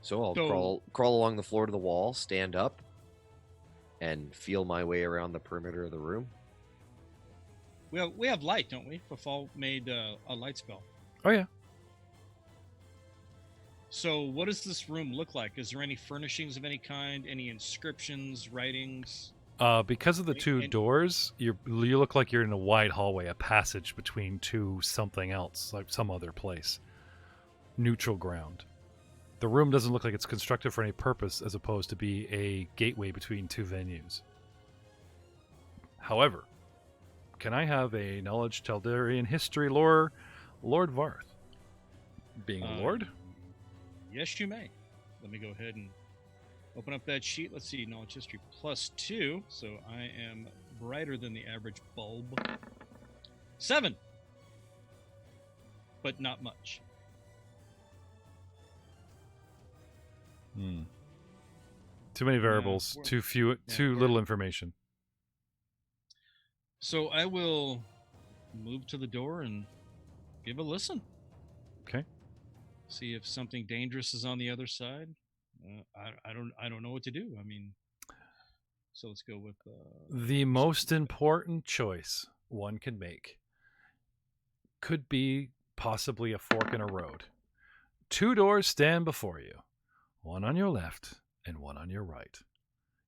So I'll crawl along the floor to the wall, stand up, and feel my way around the perimeter of the room. We have light, don't we? Fafal made a light spell. Oh, yeah. So what does this room look like? Is there any furnishings of any kind? Any inscriptions, writings? Because of the two And- doors, you look like you're in a wide hallway, a passage between two something else, like some other place. Neutral ground. The room doesn't look like it's constructed for any purpose as opposed to be a gateway between two venues. However, can I have a knowledge Taldarian history lore, Lord Varth? Being a lord? Yes, you may. Let me go ahead and open up that sheet. Let's see, knowledge history +2. So I am brighter than the average bulb. 7. But not much. Too many variables, we're- too we're- little information. So I will move to the door and give a listen. Okay. See if something dangerous is on the other side. I don't know what to do. I mean, so let's go with The most important choice one can make could be possibly a fork in a road. Two doors stand before you, one on your left and one on your right.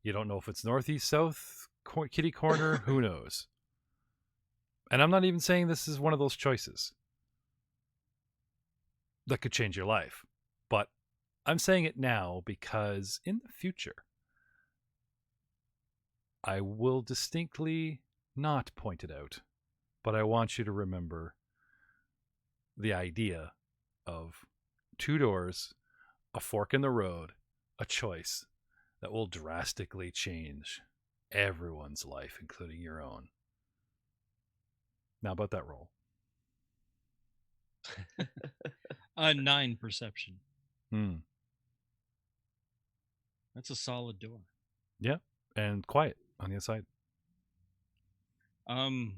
You don't know if it's northeast, south, kitty corner, who knows? And I'm not even saying this is one of those choices that could change your life, but I'm saying it now because in the future, I will distinctly not point it out, but I want you to remember the idea of two doors, a fork in the road, a choice that will drastically change everyone's life, including your own. Now about that roll. a 9 perception. Hmm. That's a solid door. Yeah, and quiet on the inside. Can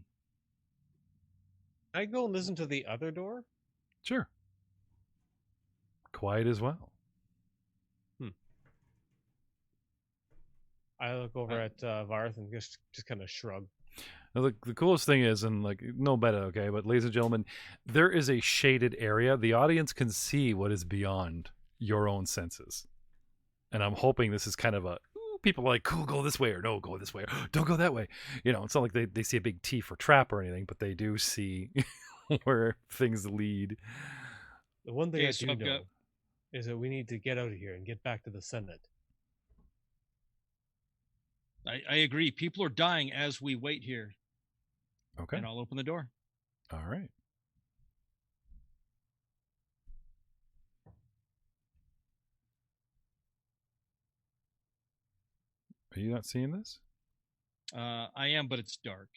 I go and listen to the other door? Sure. Quiet as well. I look over at Varth and just kind of shrug. Now, the coolest thing is, and like, no better, okay, but ladies and gentlemen, there is a shaded area. The audience can see what is beyond your own senses. And I'm hoping this is kind of a, people are like, cool, go this way, or no, go this way, or don't go that way. You know, it's not like they see a big T for trap or anything, but they do see where things lead. The one thing Okay, I so do I've know got- is that we need to get out of here and get back to the Senate. I agree. People are dying as we wait here. Okay. And I'll open the door. All right. Are you not seeing this? I am, but it's dark.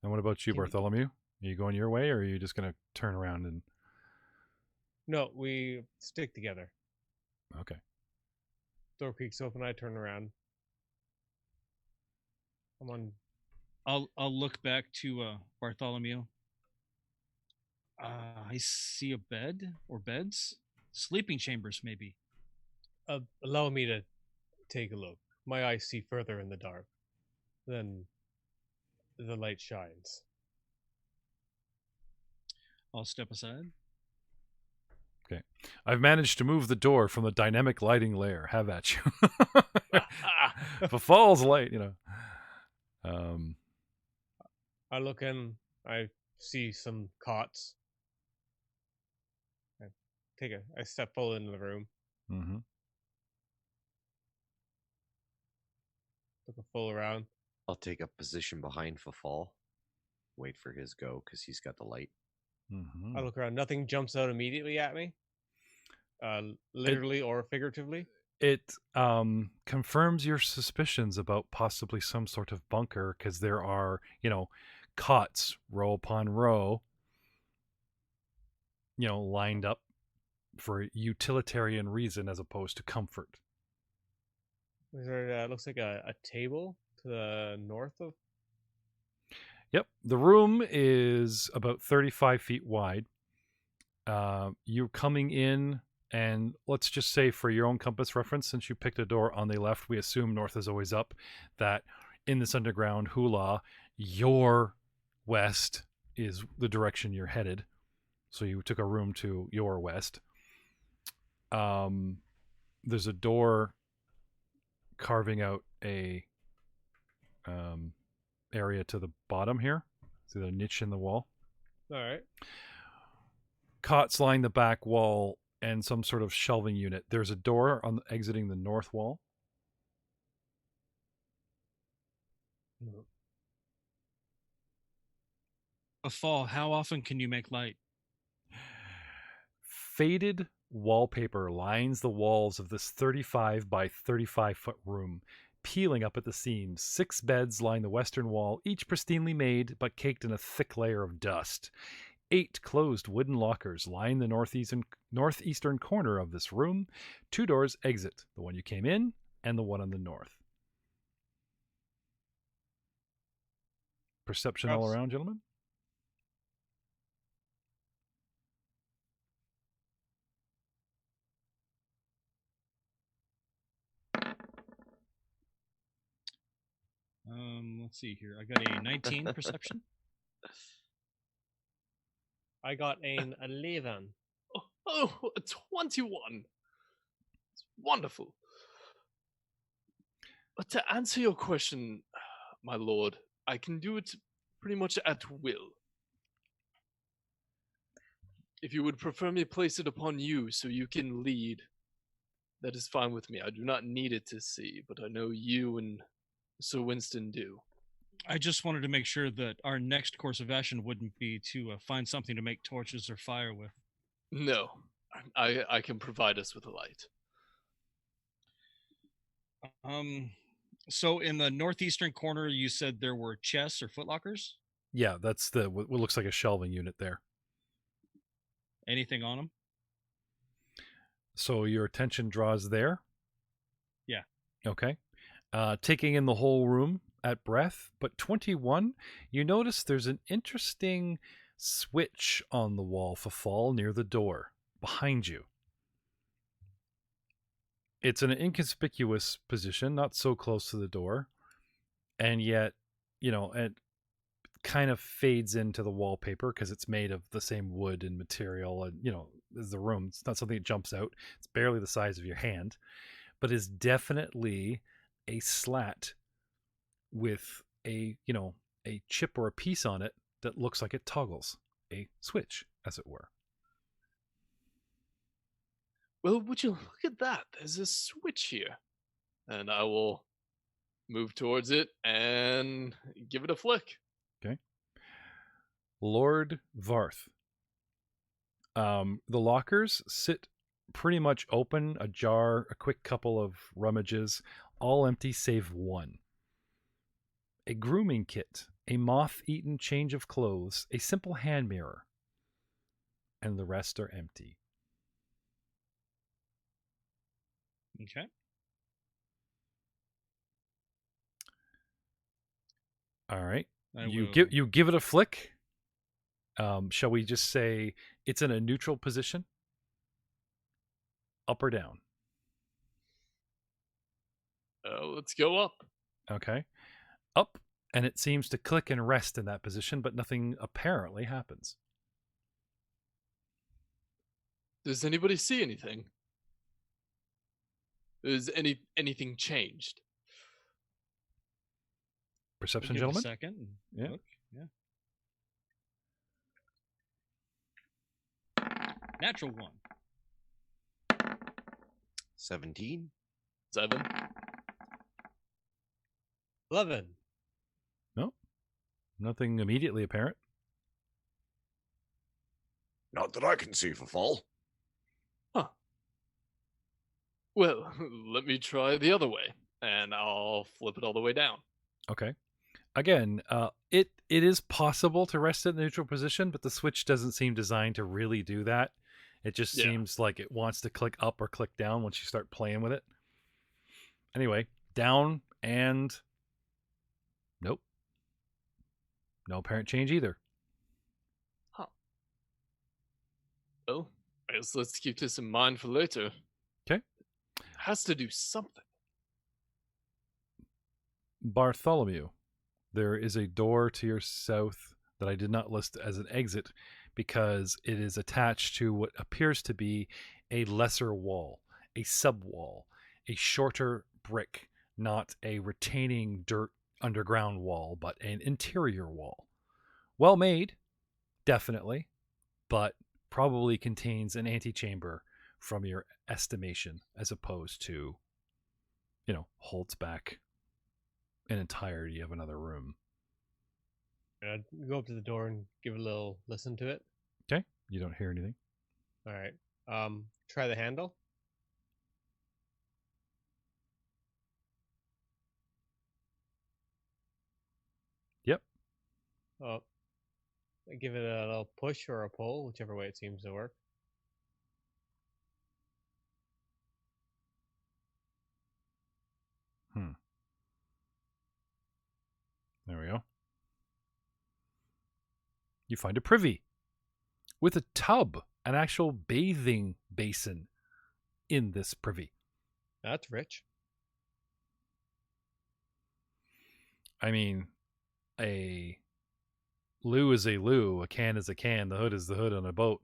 And what about you, Can you- Bartholomew? Are you going your way, or are you just going to turn around and... No, we stick together. Okay. Door creaks open. I turn around. I'm on. I'll look back to Bartholomew. I see a bed or beds, sleeping chambers, maybe. Allow me to take a look. My eyes see further in the dark. Then the light shines. I'll step aside. I've managed to move the door from the dynamic lighting layer. Have at you. Befalls light, you know. I look in. I see some cots. I step forward into the room. Mm-hmm. Look a full around. I'll take a position behind Fafal. Wait for his go because he's got the light. Mm-hmm. I look around. Nothing jumps out immediately at me. Literally or figuratively. It confirms your suspicions about possibly some sort of bunker, because there are, you know, cots row upon row, you know, lined up for utilitarian reason as opposed to comfort. There looks like a table to the north of. Yep. The room is about 35 feet wide. You're coming in, and let's just say, for your own compass reference, since you picked a door on the left, we assume north is always up, that in this underground hula, your west is the direction you're headed. So you took a room to your west. There's a door carving out a area to the bottom here. See the niche in the wall? All right. Cots line the back wall and some sort of shelving unit. There's a door on exiting the north wall. A fall. How often can you make light? Faded wallpaper lines the walls of this 35 by 35 foot room, peeling up at the seams. 6 beds line the western wall, each pristinely made but caked in a thick layer of dust. 8 closed wooden lockers line the northeastern corner of this room. 2 doors exit, the one you came in and the one on the north. Perception all around, gentlemen? Let's see here. I got a 19 perception. I got an 11. Oh, a 21. It's wonderful. But to answer your question, my lord, I can do it pretty much at will. If you would prefer me place it upon you so you can lead, that is fine with me. I do not need it to see, but I know you and Sir Winston do. I just wanted to make sure that our next course of action wouldn't be to find something to make torches or fire with. No, I can provide us with a light. So in the northeastern corner, you said there were chests or footlockers? Yeah, that's the what looks like a shelving unit there. Anything on them? So your attention draws there? Yeah. Okay. Taking in the whole room at breath, but 21, you notice there's an interesting switch on the wall for fall near the door behind you. It's an inconspicuous position, not so close to the door, and yet, it kind of fades into the wallpaper because it's made of the same wood and material and, as the room. It's not something that jumps out. It's barely the size of your hand, but is definitely a slat with a chip or a piece on it that looks like it toggles. A switch, as it were. Well, would you look at that? There's a switch here. And I will move towards it and give it a flick. Okay. Lord Varth. The lockers sit pretty much open, ajar, a quick couple of rummages, all empty save one. A grooming kit, a moth-eaten change of clothes, a simple hand mirror, and the rest are empty. Okay. All right. I You will- give it a flick. Shall we just say it's in a neutral position? Up or down? Let's go up. Okay. Up, and it seems to click and rest in that position, but nothing apparently happens. Does anybody see anything? Is anything changed? Perception, give it a gentlemen? second. and Yeah. Look. Yeah. Natural one. 17. 7. 11. No. Nothing immediately apparent. Not that I can see for fall. Well, let me try the other way, and I'll flip it all the way down. Okay. Again, it is possible to rest it in a neutral position, but the switch doesn't seem designed to really do that. It just Yeah. seems like it wants to click up or click down once you start playing with it. Anyway, down and nope. No apparent change either. Well, I guess let's keep this in mind for later. Okay. Has to do something. Bartholomew, there is a door to your south that I did not list as an exit because it is attached to what appears to be a lesser wall, a sub-wall, a shorter brick, not a retaining dirt underground wall, but an interior wall. Well made, definitely, but probably contains an antechamber from your estimation as opposed to, holds back an entirety of another room. I'd go up to the door and give a little listen to it. Okay. You don't hear anything. All right. Try the handle. Yep. Oh, give it a little push or a pull, whichever way it seems to work. There we go. You find a privy with a tub, an actual bathing basin in this privy. That's rich. I mean, a loo is a loo, a can is a can, the hood is the hood on a boat.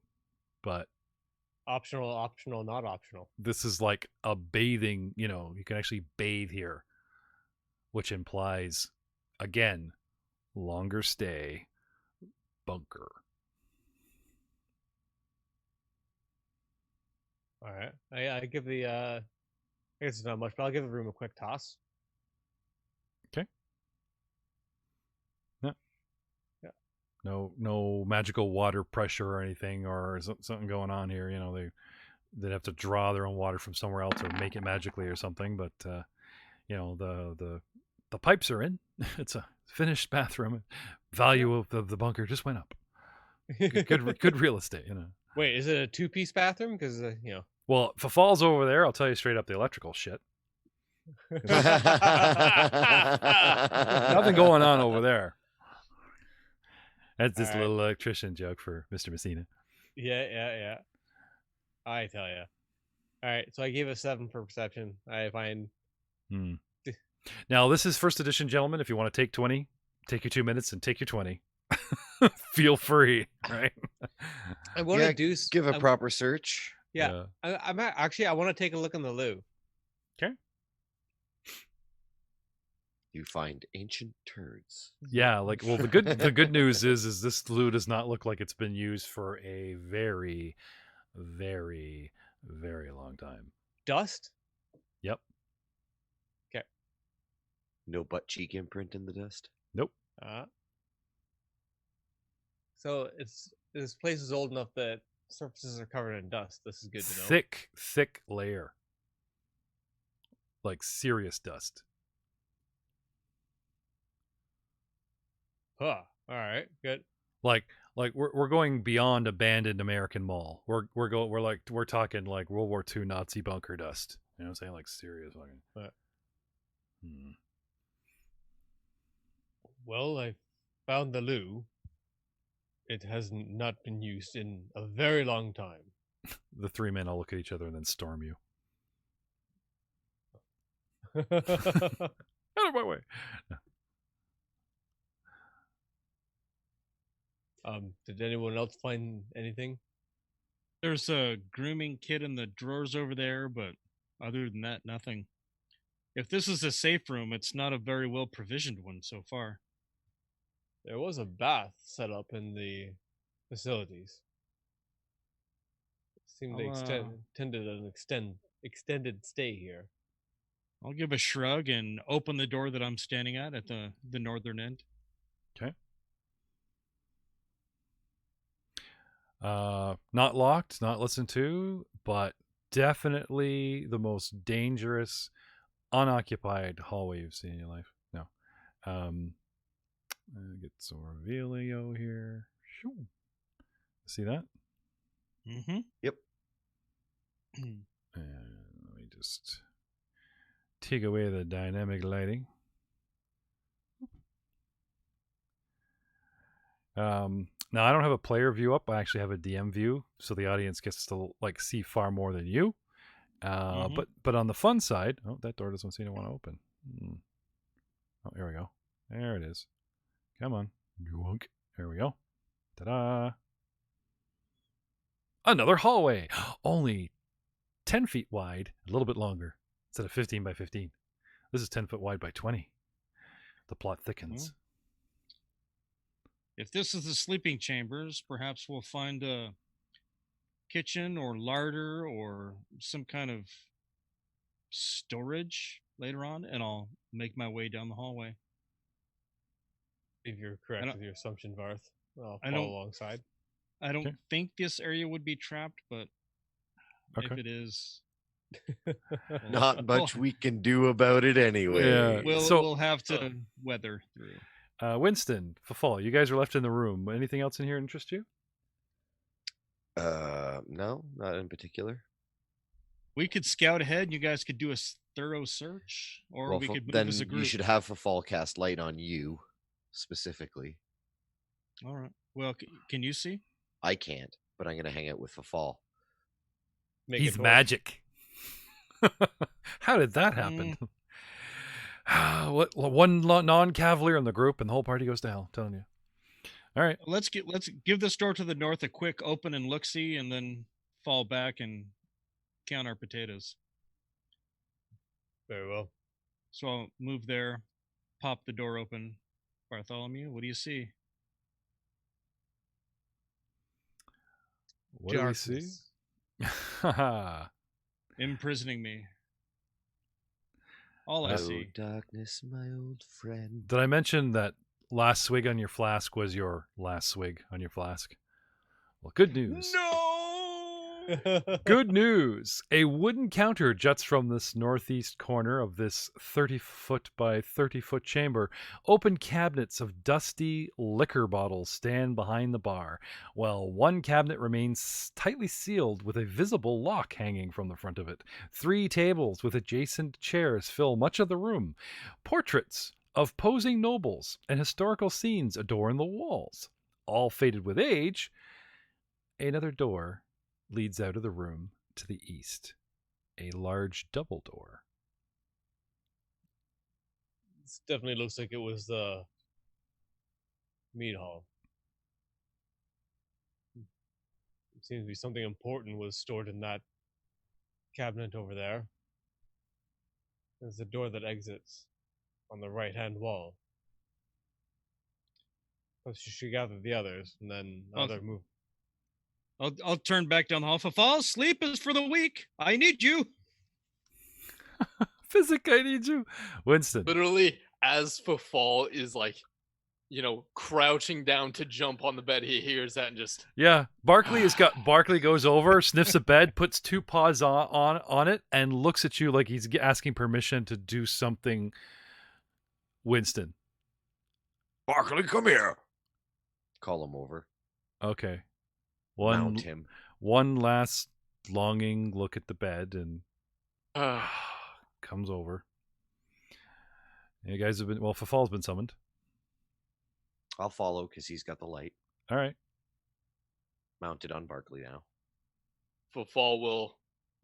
But Optional, not optional. this is like a bathing, you can actually bathe here, which implies, again, longer stay, bunker. All right. I give the I guess it's not much, but I'll give the room a quick toss. Okay. Yeah. Yeah. No magical water pressure or anything, or something going on here. They'd have to draw their own water from somewhere else or make it magically or something. But the pipes are in. It's a finished bathroom. Value of the bunker just went up. Good real estate. Wait, is it a two-piece bathroom? Because Well, if it falls over there, I'll tell you straight up the electrical shit. Nothing going on over there. That's this All right. little electrician joke for Mr. Messina. Yeah. I tell ya. All right, so I gave a 7 for perception. I find Hmm. Now, this is first edition, gentlemen. If you want to take 20, take your 2 minutes and take your 20. Feel free, right? I want to Yeah, do. Give a I- proper search. Yeah, actually I want to take a look in the loo. Okay. You find ancient turds. Yeah, like, well, the good news is this loo does not look like it's been used for a very, very, very long time. Dust. Yep. No butt cheek imprint in the dust. Nope. So this place is old enough that surfaces are covered in dust. This is good to know. Thick layer. Like serious dust. Huh. All right. Good. Like we're going beyond abandoned American mall. We're talking like World War II Nazi bunker dust. You know what I'm saying? Like serious fucking. Well, I found the loo. It has not been used in a very long time. The 3 men all look at each other and then storm you. Out of my way. Did anyone else find anything? There's a grooming kit in the drawers over there, but other than that, nothing. If this is a safe room, it's not a very well provisioned one so far. There was a bath set up in the facilities. It seemed they intended an extended stay here. I'll give a shrug and open the door that I'm standing at the northern end. Okay. Not locked, not listened to, but definitely the most dangerous unoccupied hallway you've seen in your life. No. Get some revealio here. Shoo. See that? Mm-hmm. Yep. And let me just take away the dynamic lighting. Now I don't have a player view up. I actually have a DM view, so the audience gets to like see far more than you. But on the fun side, oh, that door doesn't seem to want to open. Oh, here we go. There it is. Come on. Yoink. There we go. Ta-da. Another hallway. Only 10 feet wide, a little bit longer, instead of 15 by 15. This is 10 foot wide by 20. The plot thickens. If this is the sleeping chambers, perhaps we'll find a kitchen or larder or some kind of storage later on, and I'll make my way down the hallway. If you're correct with your assumption, Varth, I'll I follow don't- alongside. I don't Okay. think this area would be trapped, but if Okay. it is, Not much we can do about it anyway. Yeah. we'll have to weather through. Winston, Fafal, you guys are left in the room. Anything else in here interest you? No, not in particular. We could scout ahead, and you guys could do a thorough search, or Well, we could move then as a group. you should have a fall cast light on you specifically. All right. Well, can you see? I can't, but I'm gonna hang out with Fafal. Make He's it magic. How did that happen? What one non-Cavalier in the group and the whole party goes to hell. I'm telling you. All right. Let's give this door to the north a quick open and look see, and then fall back and count our potatoes. Very well. So I'll move there, pop the door open. Bartholomew, what do you see? What do we see? Darkness. Imprisoning me. All I Oh, see. darkness, my old friend. Did I mention that last swig on your flask was your last swig on your flask? Well, good news. No. Good news! A wooden counter juts from this northeast corner of this 30-foot by 30-foot chamber. Open cabinets of dusty liquor bottles stand behind the bar, while one cabinet remains tightly sealed with a visible lock hanging from the front of it. 3 tables with adjacent chairs fill much of the room. Portraits of posing nobles and historical scenes adorn the walls. All faded with age, another door leads out of the room to the east. a large double door. This definitely looks like it was the meat hall. It seems to be something important was stored in that cabinet over there. There's a door that exits on the right-hand wall. Perhaps you should gather the others, and then another move. I'll turn back down the hall. Fall, sleep is for the weak. I need you. Physic, I need you. Winston. Literally, as Fafal is like, crouching down to jump on the bed, he hears that and just... Yeah, Barkley goes over, sniffs a bed, puts two paws on it, and looks at you like he's asking permission to do something. Winston. Barkley, come here. Call him over. Okay. Mount him. One last longing look at the bed and comes over. You guys have been... Well, Fafal's been summoned. I'll follow because he's got the light. All right. Mounted on Barkley now. Fafal will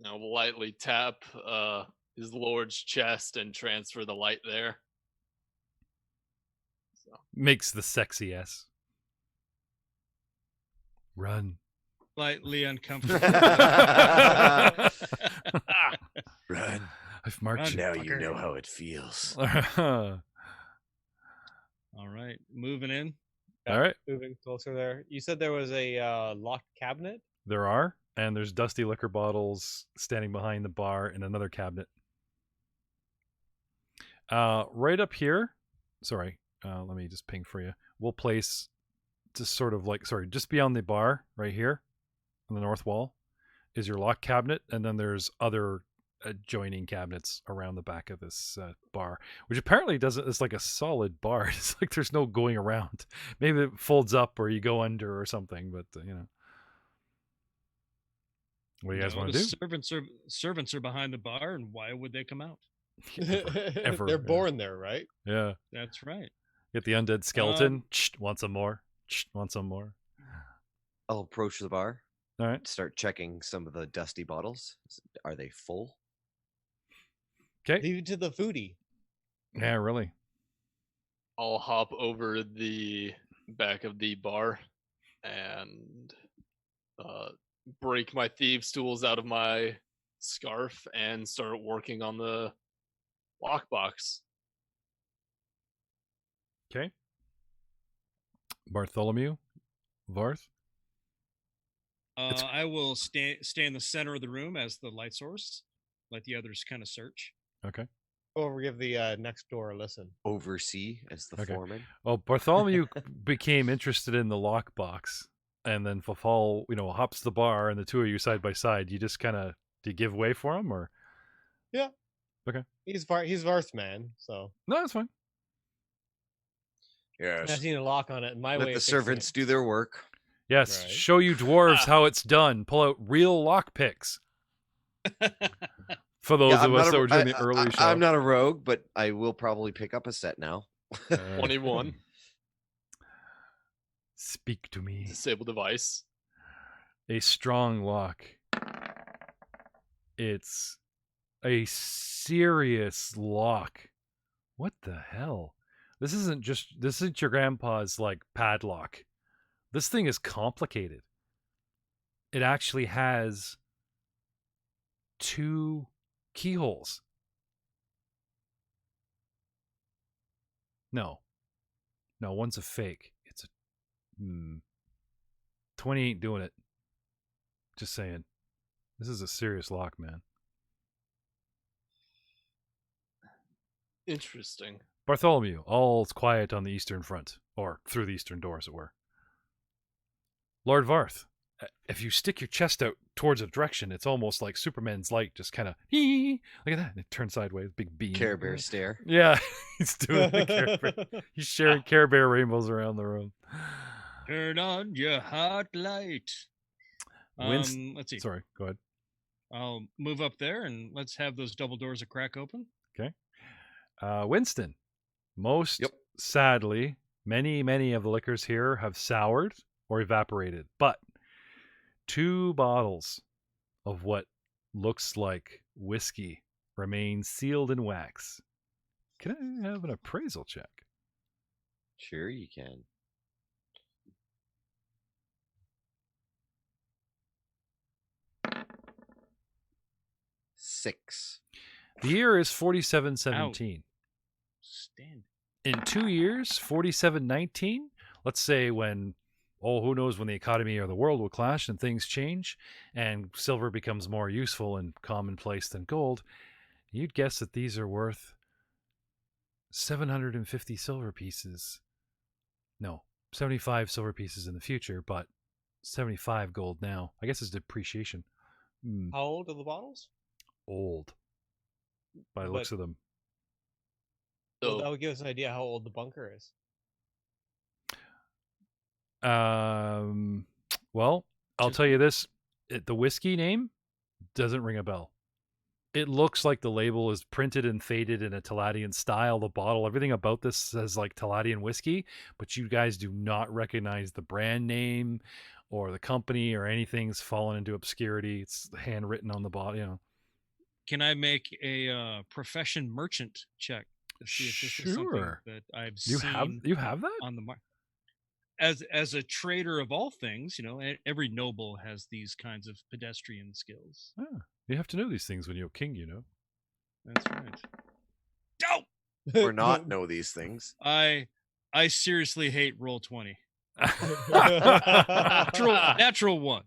lightly tap his lord's chest and transfer the light there. So. Makes the sexy S. Run. Slightly uncomfortable. Run. I've marked you. Now you know how it feels. All right, moving in. All right. Moving closer there. You said there was a locked cabinet? There are, and there's dusty liquor bottles standing behind the bar in another cabinet. Right up here, sorry, let me just ping for you. We'll place just sort of like, just beyond the bar right here on the north wall is your lock cabinet, and then there's other adjoining cabinets around the back of this bar, which apparently doesn't, it's like a solid bar. It's like there's no going around. Maybe it folds up or you go under or something, but what do you guys want to do? Servants are behind the bar, and why would they come out? Ever. They're born there, right? Yeah. That's right. Get the undead skeleton. Want some more? Want some more? I'll approach the bar. All right. Start checking some of the dusty bottles. Are they full? Okay. Leave it to the foodie. Yeah, really. I'll hop over the back of the bar and break my thieves' tools out of my scarf and start working on the lockbox. Okay. Bartholomew, Varth. I will stay in the center of the room as the light source. Let the others kind of search. Okay. Or give the next door a listen. Oversee as the foreman. Well, Bartholomew became interested in the lockbox, and then Fafal, hops the bar, and the two of you side by side. You just kind of, do you give way for him, or? Yeah. Okay. He's Varth's man, so. No, that's fine. Yes. I've seen a lock on it. In my way Let the of fixing servants it. do their work. Yes, Right. show you dwarves how it's done. Pull out real lockpicks. For those of us that were doing the early show. I'm not a rogue, but I will probably pick up a set now. 21. Speak to me. Disable device. A strong lock. It's a serious lock. What the hell? This isn't your grandpa's like padlock. This thing is complicated. It actually has 2 keyholes. No, one's a fake. It's a 20 ain't doing it. Just saying. This is a serious lock, man. Interesting. Bartholomew, all's quiet on the eastern front, or through the eastern door, as it were. Lord Varth, if you stick your chest out towards a direction, it's almost like Superman's light, just kind of, look at that, and it turns sideways, big beam. Care Bear stare. Yeah, he's doing the Care Bear. He's sharing Care Bear rainbows around the room. Turn on your hot light. Let's see. Sorry, go ahead. I'll move up there, and let's have those double doors a crack open. Okay. Winston, sadly, many of the liquors here have soured or evaporated, but 2 bottles of what looks like whiskey remains sealed in wax. Can I have an appraisal check? Sure, you can. Six. The year is 4717. Stand. In 2 years, 4719, let's say when, who knows when the economy or the world will clash and things change and silver becomes more useful and commonplace than gold, you'd guess that these are worth 750 silver pieces. No, 75 silver pieces in the future, but 75 gold now. I guess it's depreciation. How old are the bottles? Old. By the looks of them. Well, that would give us an idea how old the bunker is. Well, I'll tell you this. The whiskey name doesn't ring a bell. It looks like the label is printed and faded in a Taladian style. The bottle, everything about this says like Taladian whiskey, but you guys do not recognize the brand name or the company or anything's fallen into obscurity. It's handwritten on the bottle, Can I make a profession merchant check to see if this is something Sure. that I've seen You have that? on the market? As a trader of all things, every noble has these kinds of pedestrian skills. You have to know these things when you're king, That's right. Or not know these things. I seriously hate roll 20. natural. Natural one.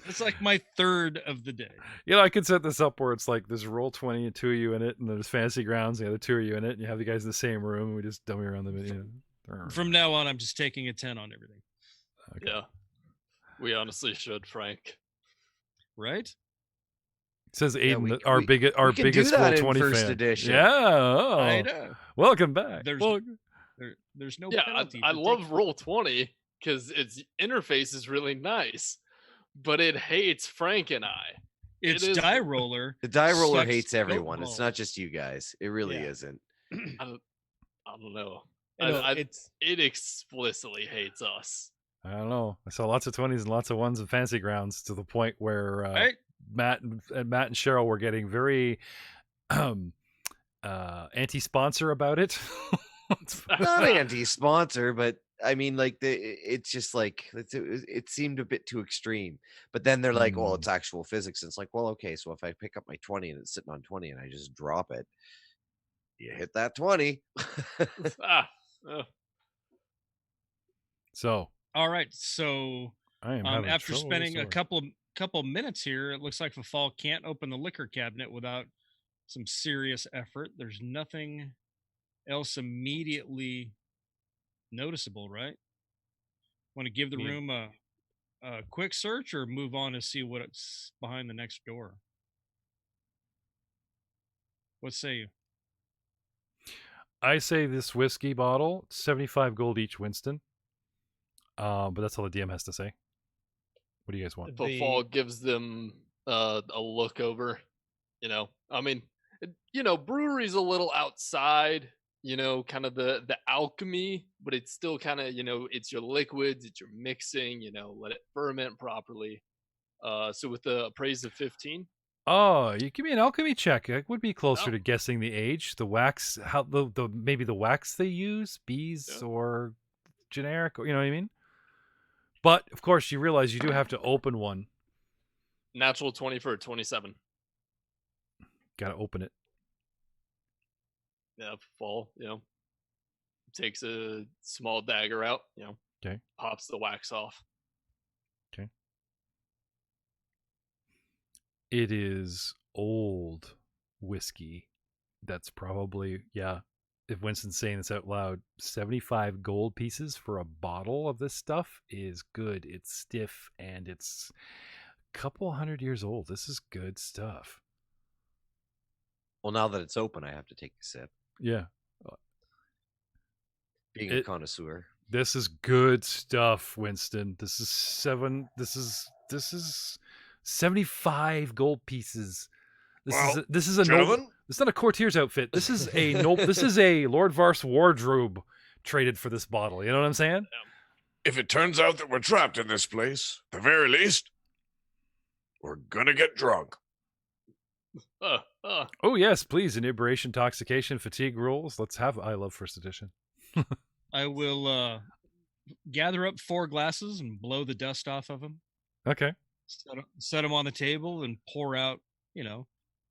It's like my third of the day. I could set this up where it's like there's roll 20 and 2 of you in it, and there's fantasy grounds, and the other 2 of you in it, and you have the guys in the same room, and we just dummy around them. From now on, I'm just taking a 10 on everything. Okay. Yeah. We honestly should, Frank. Right? It says Aiden, we our can biggest do that roll in 20 first fan. edition. Yeah. I Oh. know. Welcome back. There's no Yeah, penalty. I for love taking- roll 20 because its interface is really nice, but it hates Frank and I. It's It is- die roller. The die roller sucks hates goat everyone. It's balls. not just you guys. It really Yeah. isn't. I don't know. It's It explicitly hates us. I don't know. I saw lots of 20s and lots of 1s in fantasy grounds to the point where Right? Matt and Cheryl were getting very anti-sponsor about it. Not anti-sponsor, but I mean, like it's just like it seemed a bit too extreme. But then they're like, "Well, it's actual physics." And it's like, well, okay, so if I pick up my 20 and it's sitting on 20 and I just drop it, you hit that 20. So All right. So I am having after trouble with spending a sword. couple minutes here, it looks like Fall can't open the liquor cabinet without some serious effort. There's nothing else immediately noticeable, right? Want to give the Yeah. room a quick search or move on to see what's behind the next door? What say you? I say this whiskey bottle, 75 gold each, Winston. But that's all the DM has to say. What do you guys want? Fall gives them a look over. I mean, brewery's a little outside. Kind of the alchemy, but it's still kind of it's your liquids, it's your mixing. Let it ferment properly. So with the appraise of 15. Oh, you give me an alchemy check. It would be closer Oh. to guessing the age, the wax, how maybe the wax they use, bees Yeah. or generic, or you know what I mean? But of course, you realize you do have to open one. Natural 20 for 27. Got to open it. Yeah, Fall, takes a small dagger out, Okay. pops the wax off. It is old whiskey. That's probably, if Winston's saying this out loud, 75 gold pieces for a bottle of this stuff is good. It's stiff and it's a couple 100 years old. This is good stuff. Well, now that it's open, I have to take a sip. Yeah. Being a connoisseur. This is good stuff, Winston. This is 75 gold pieces. This is a Gentlemen, it's not a courtier's outfit. This is a this is a Lord Var's wardrobe traded for this bottle. You know what I'm saying? if it turns out that we're trapped in this place, at the very least, we're gonna get drunk. Oh yes, please. Inebriation, intoxication, fatigue rules. Let's have I love first edition. I will gather up 4 glasses and blow the dust off of them. Okay. Set them on the table and pour out,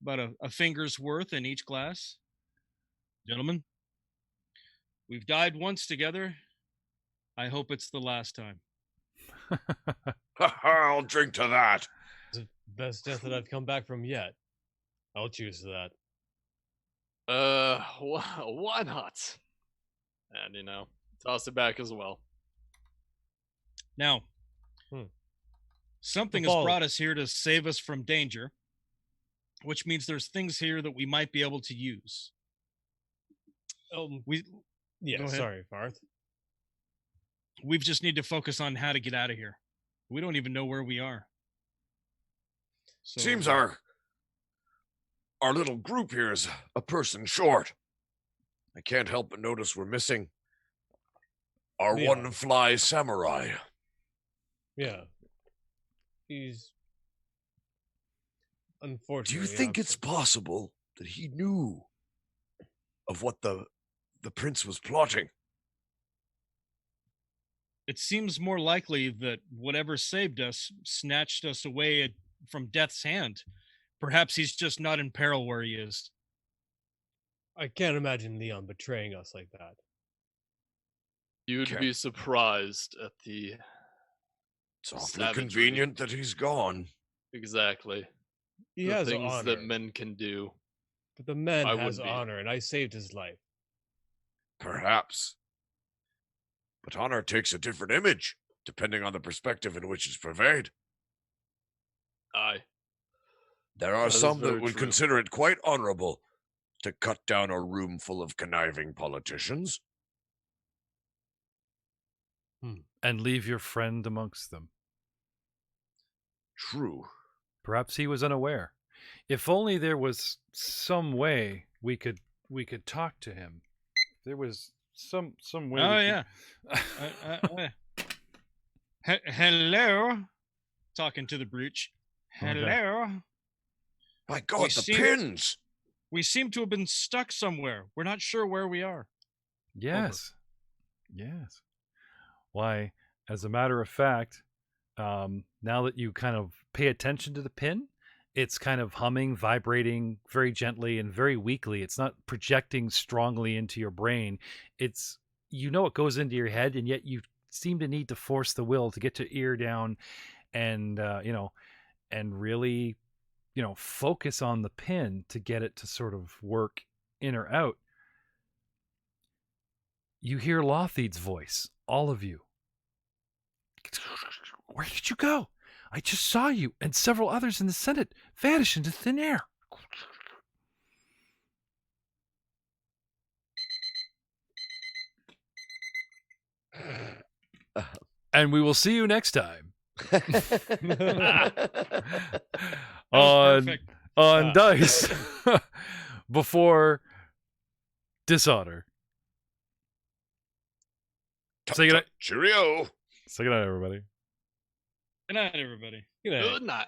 about a finger's worth in each glass. Gentlemen, we've died once together. I hope it's the last time. I'll drink to that. It's the best death that I've come back from yet. I'll choose that. Why not? And toss it back as well. Now, something has brought us here to save us from danger, which means there's things here that we might be able to use. Sorry, Farth. We just need to focus on how to get out of here. We don't even know where we are. So, Seems our little group here is a person short. I can't help but notice we're missing our one fly samurai. Yeah. He's unfortunately. Do you think it's possible that he knew of what the prince was plotting? it seems more likely that whatever saved us snatched us away from death's hand. Perhaps he's just not in peril where he is. I can't imagine Leon betraying us like that. You'd be surprised at the... It's awfully convenient that he's gone. Exactly. He the has things honor. that men can do. But the man I has would be. honor, and I saved his life. Perhaps. But honor takes a different image, depending on the perspective in which it's purveyed. Aye. There are That is some that very would true. consider it quite honorable to cut down a room full of conniving politicians. And leave your friend amongst them. True. Perhaps he was unaware. If only there was some way we could talk to him. There was some way. Oh, we yeah. could... Hello? Talking to the brooch. Hello? Okay. My God, the pins! We seem to have been stuck somewhere. We're not sure where we are. Yes. Yes. Why, as a matter of fact, now that you kind of pay attention to the pin, it's kind of humming, vibrating very gently and very weakly. It's not projecting strongly into your brain. It's, it goes into your head, and yet you seem to need to force the will to get your ear down and, and really, focus on the pin to get it to sort of work in or out. You hear Lothid's voice, all of you. Where did you go? I just saw you and several others in the Senate vanish into thin air. And we will see you next time on Dice before Dishonor. Say goodnight. Cheerio. Say goodnight, everybody. Good night, everybody. Good night. Good night.